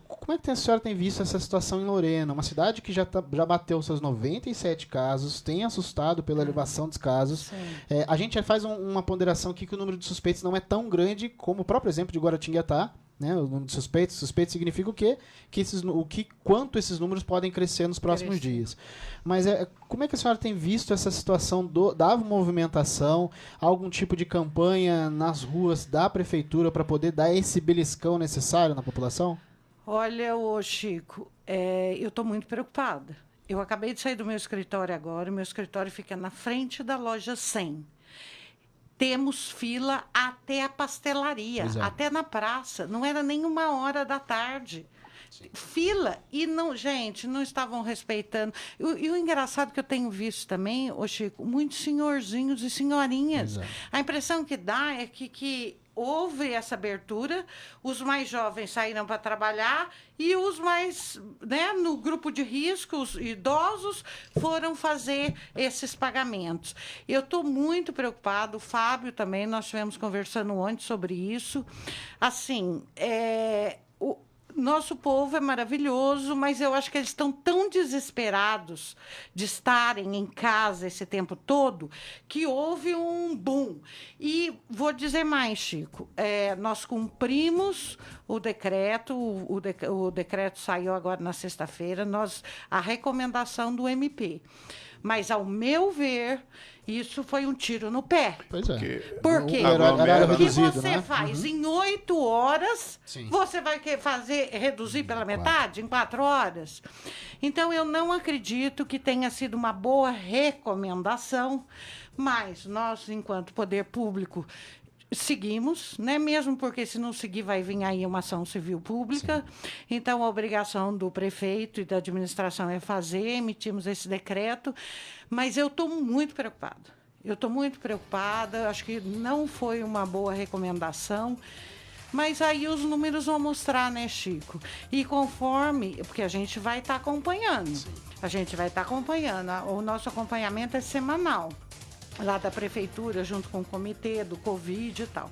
Como é que a senhora tem visto essa situação em Lorena? Uma cidade que já bateu seus 97 casos, tem assustado pela elevação dos casos. A gente faz uma ponderação aqui que o número de suspeitos não é tão grande como o próprio exemplo de Guaratinguetá, né? O número de suspeitos significa o quê? Quanto esses números podem crescer nos próximos dias. Mas como é que a senhora tem visto essa situação da movimentação, algum tipo de campanha nas ruas da prefeitura para poder dar esse beliscão necessário na população? Olha, Chico, eu estou muito preocupada. Eu acabei de sair do meu escritório agora, meu escritório fica na frente da loja 100. Temos fila até a pastelaria, até na praça. Não era nem 1h da tarde. Fila. E, gente, não estavam respeitando. E o engraçado que eu tenho visto também, Chico, muitos senhorzinhos e senhorinhas. A impressão que dá é que houve essa abertura, os mais jovens saíram para trabalhar e os mais, né, no grupo de risco, os idosos, foram fazer esses pagamentos. Eu estou muito preocupado, o Fábio também, nós estivemos conversando ontem sobre isso. Assim, o nosso povo é maravilhoso, mas eu acho que eles estão tão desesperados de estarem em casa esse tempo todo que houve um boom. E vou dizer mais, Chico, nós cumprimos o decreto, o decreto saiu agora na sexta-feira, a recomendação do MP. Mas, ao meu ver, isso foi um tiro no pé. Pois é. Por quê? O que você faz em 8 horas, Sim. você vai reduzir pela metade, em 4 horas? Então, eu não acredito que tenha sido uma boa recomendação, mas nós, enquanto poder público, seguimos, né? Mesmo porque se não seguir vai vir aí uma ação civil pública. Sim. Então, a obrigação do prefeito e da administração é fazer, emitimos esse decreto, mas eu estou muito preocupada. Acho que não foi uma boa recomendação, mas aí os números vão mostrar, né, Chico? E conforme, porque a gente vai estar acompanhando. Sim. A gente vai estar acompanhando. O nosso acompanhamento é semanal, lá da prefeitura, junto com o comitê do Covid e tal.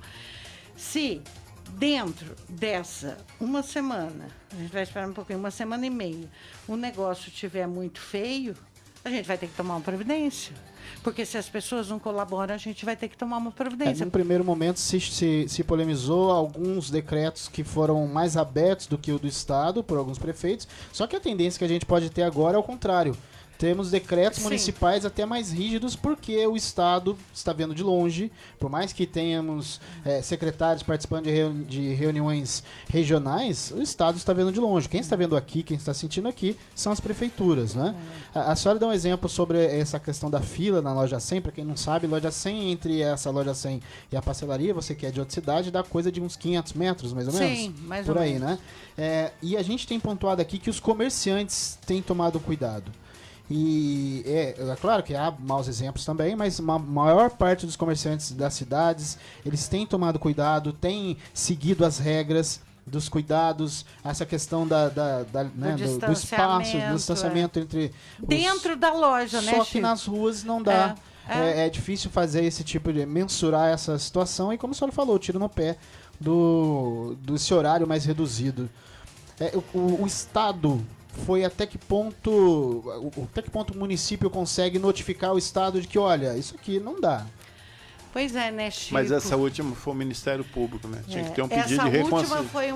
Se dentro dessa uma semana, a gente vai esperar um pouquinho, 1 semana e meia, o negócio estiver muito feio, a gente vai ter que tomar uma providência. Porque se as pessoas não colaboram, a gente vai ter que tomar uma providência. No primeiro momento se polemizou alguns decretos que foram mais abertos do que o do Estado, por alguns prefeitos, só que a tendência que a gente pode ter agora é o contrário. Temos decretos municipais até mais rígidos, porque o Estado está vendo de longe, por mais que tenhamos secretários participando de reuniões regionais, o Estado está vendo de longe. Quem está vendo aqui, quem está sentindo aqui, são as prefeituras, né? A senhora deu um exemplo sobre essa questão da fila na Loja 100, para quem não sabe, Loja 100, entre essa Loja 100 e a pastelaria, você que é de outra cidade, dá coisa de uns 500 metros, mais ou menos? Sim, mais por ou aí, menos. Né? E a gente tem pontuado aqui que os comerciantes têm tomado cuidado. E é claro que há maus exemplos também, mas a maior parte dos comerciantes das cidades, eles têm tomado cuidado, têm seguido as regras dos cuidados, essa questão do espaço, do distanciamento entre dentro da loja, né, Só que Chico? nas ruas não dá. É difícil fazer esse tipo de mensurar essa situação, e como o senhor falou, tiro no pé desse horário mais reduzido. O Estado foi até que ponto o município consegue notificar o Estado de que, olha, isso aqui não dá. Pois é, né, Chico? Mas essa última foi o Ministério Público, né? Tinha que ter um pedido de reconciliação. Essa última foi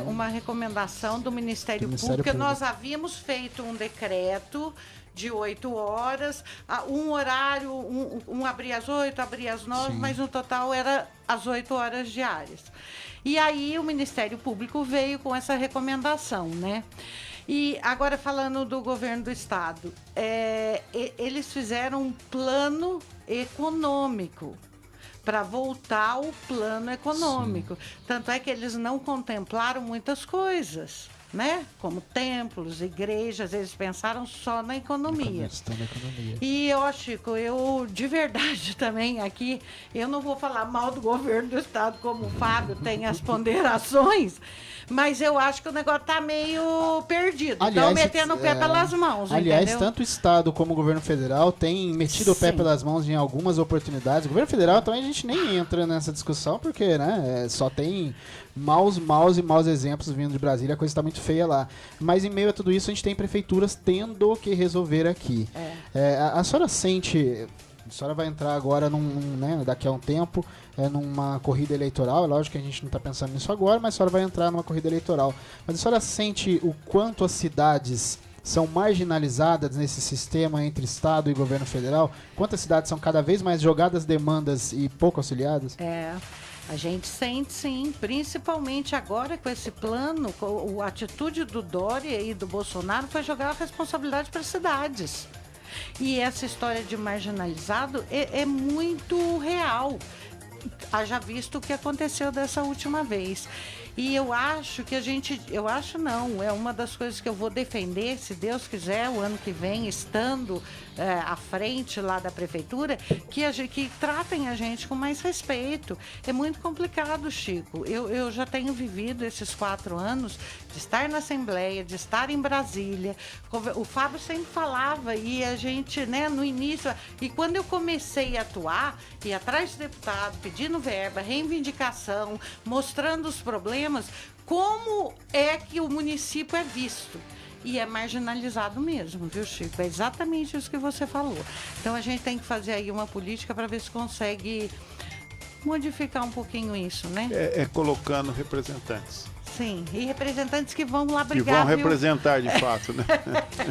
uma recomendação do Ministério Público, porque nós havíamos feito um decreto de 8 horas, um horário, um abria às 8, abria às 9, sim, mas no total era às 8 horas diárias. E aí o Ministério Público veio com essa recomendação, né? E agora, falando do governo do estado, eles fizeram um plano econômico para voltar ao plano econômico. Sim. Tanto é que eles não contemplaram muitas coisas, né? Como templos, igrejas, eles pensaram só na economia. E, Chico, eu de verdade também aqui, eu não vou falar mal do governo do estado, como o Fábio tem as ponderações, mas eu acho que o negócio tá meio perdido. Estão metendo o pé pelas mãos, aliás, entendeu? Tanto o Estado como o governo federal têm metido o pé pelas mãos em algumas oportunidades. O governo federal também a gente nem entra nessa discussão, porque, né, só tem maus exemplos vindo de Brasília, a coisa está muito feia lá. Mas em meio a tudo isso, a gente tem prefeituras tendo que resolver aqui. A senhora sente... A senhora vai entrar agora, daqui a um tempo, numa corrida eleitoral. É lógico que a gente não está pensando nisso agora, mas a senhora vai entrar numa corrida eleitoral. Mas a senhora sente o quanto as cidades são marginalizadas nesse sistema entre Estado e governo federal? Quantas cidades são cada vez mais jogadas demandas e pouco auxiliadas? A gente sente, sim, principalmente agora com esse plano, a atitude do Dória e do Bolsonaro foi jogar a responsabilidade para as cidades. E essa história de marginalizado é muito real. Haja visto o que aconteceu dessa última vez. E eu acho que é uma das coisas que eu vou defender, se Deus quiser, o ano que vem, estando à frente lá da prefeitura, que tratem a gente com mais respeito. É muito complicado, Chico. Eu já tenho vivido esses 4 anos de estar na Assembleia, de estar em Brasília. O Fábio sempre falava e a gente, né, no início, e quando eu comecei a atuar, ir atrás do deputado, pedindo verba, reivindicação, mostrando os problemas, como é que o município é visto. E é marginalizado mesmo, viu, Chico? É exatamente isso que você falou. Então a gente tem que fazer aí uma política para ver se consegue modificar um pouquinho isso, né? É colocando representantes. Sim, e representantes que vão lá Que brigar. vão representar de fato, né?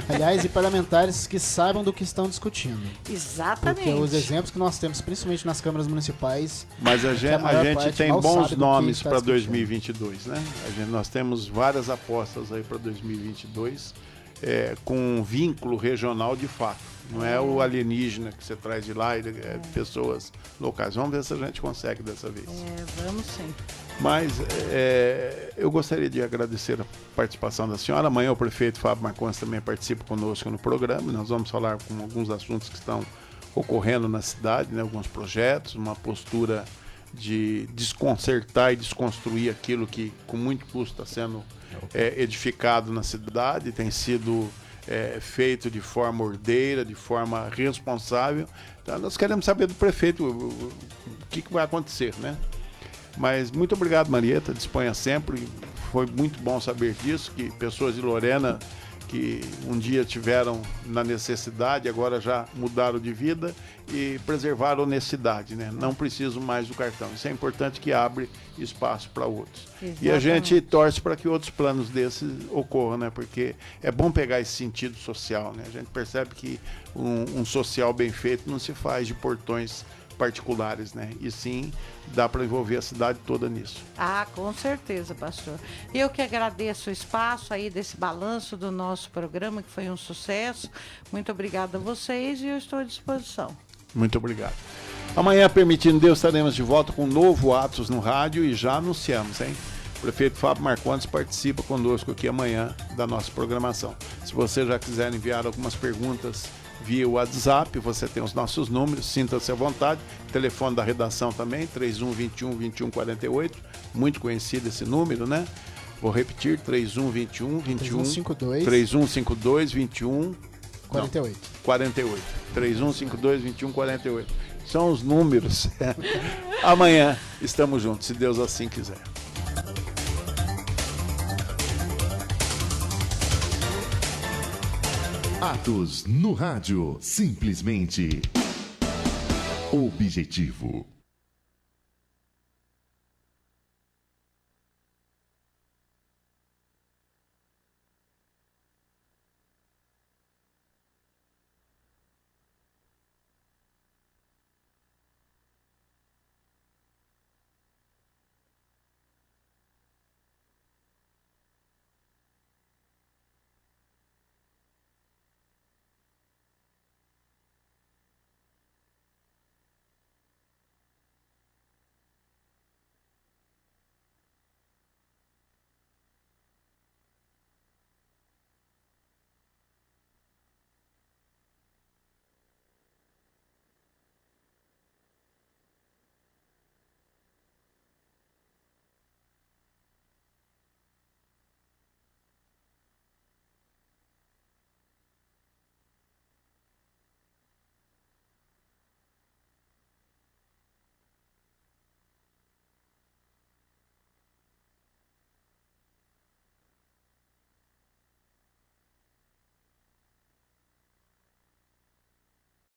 Aliás, e parlamentares que saibam do que estão discutindo. Exatamente. Porque os exemplos que nós temos, principalmente nas câmaras municipais... Mas a gente tem bons nomes para 2022, né? Nós temos várias apostas aí para 2022, com um vínculo regional de fato. Não é o alienígena que você traz de lá, pessoas locais. Vamos ver se a gente consegue dessa vez. Vamos sim. Mas eu gostaria de agradecer a participação da senhora. Amanhã o prefeito Fábio Marcondes também participa conosco no programa. Nós vamos falar com alguns assuntos que estão ocorrendo na cidade, né? Alguns projetos, uma postura de desconcertar e desconstruir aquilo que com muito custo está sendo edificado na cidade, tem sido feito de forma ordeira, de forma responsável. Então, nós queremos saber do prefeito o que vai acontecer, né? Mas muito obrigado, Marieta, disponha sempre. Foi muito bom saber disso, que pessoas de Lorena que um dia tiveram na necessidade, agora já mudaram de vida e preservaram a honestidade, né? Não preciso mais do cartão. Isso é importante, que abre espaço para outros. Exatamente. E a gente torce para que outros planos desses ocorram, né? Porque é bom pegar esse sentido social, né? A gente percebe que um social bem feito não se faz de portões particulares, né? E sim, dá para envolver a cidade toda nisso. Ah, com certeza, pastor. Eu que agradeço o espaço aí desse balanço do nosso programa, que foi um sucesso. Muito obrigada a vocês e eu estou à disposição. Muito obrigado. Amanhã, permitindo Deus, estaremos de volta com um novo Atos no rádio e já anunciamos, hein? O prefeito Fábio Marcondes participa conosco aqui amanhã da nossa programação. Se você já quiser enviar algumas perguntas via WhatsApp, você tem os nossos números, sinta-se à vontade. Telefone da redação também, 3121-2148, muito conhecido esse número, né? Vou repetir, 3152-2148. 3152-2148. São os números. Amanhã estamos juntos, se Deus assim quiser. Atos no rádio, simplesmente objetivo.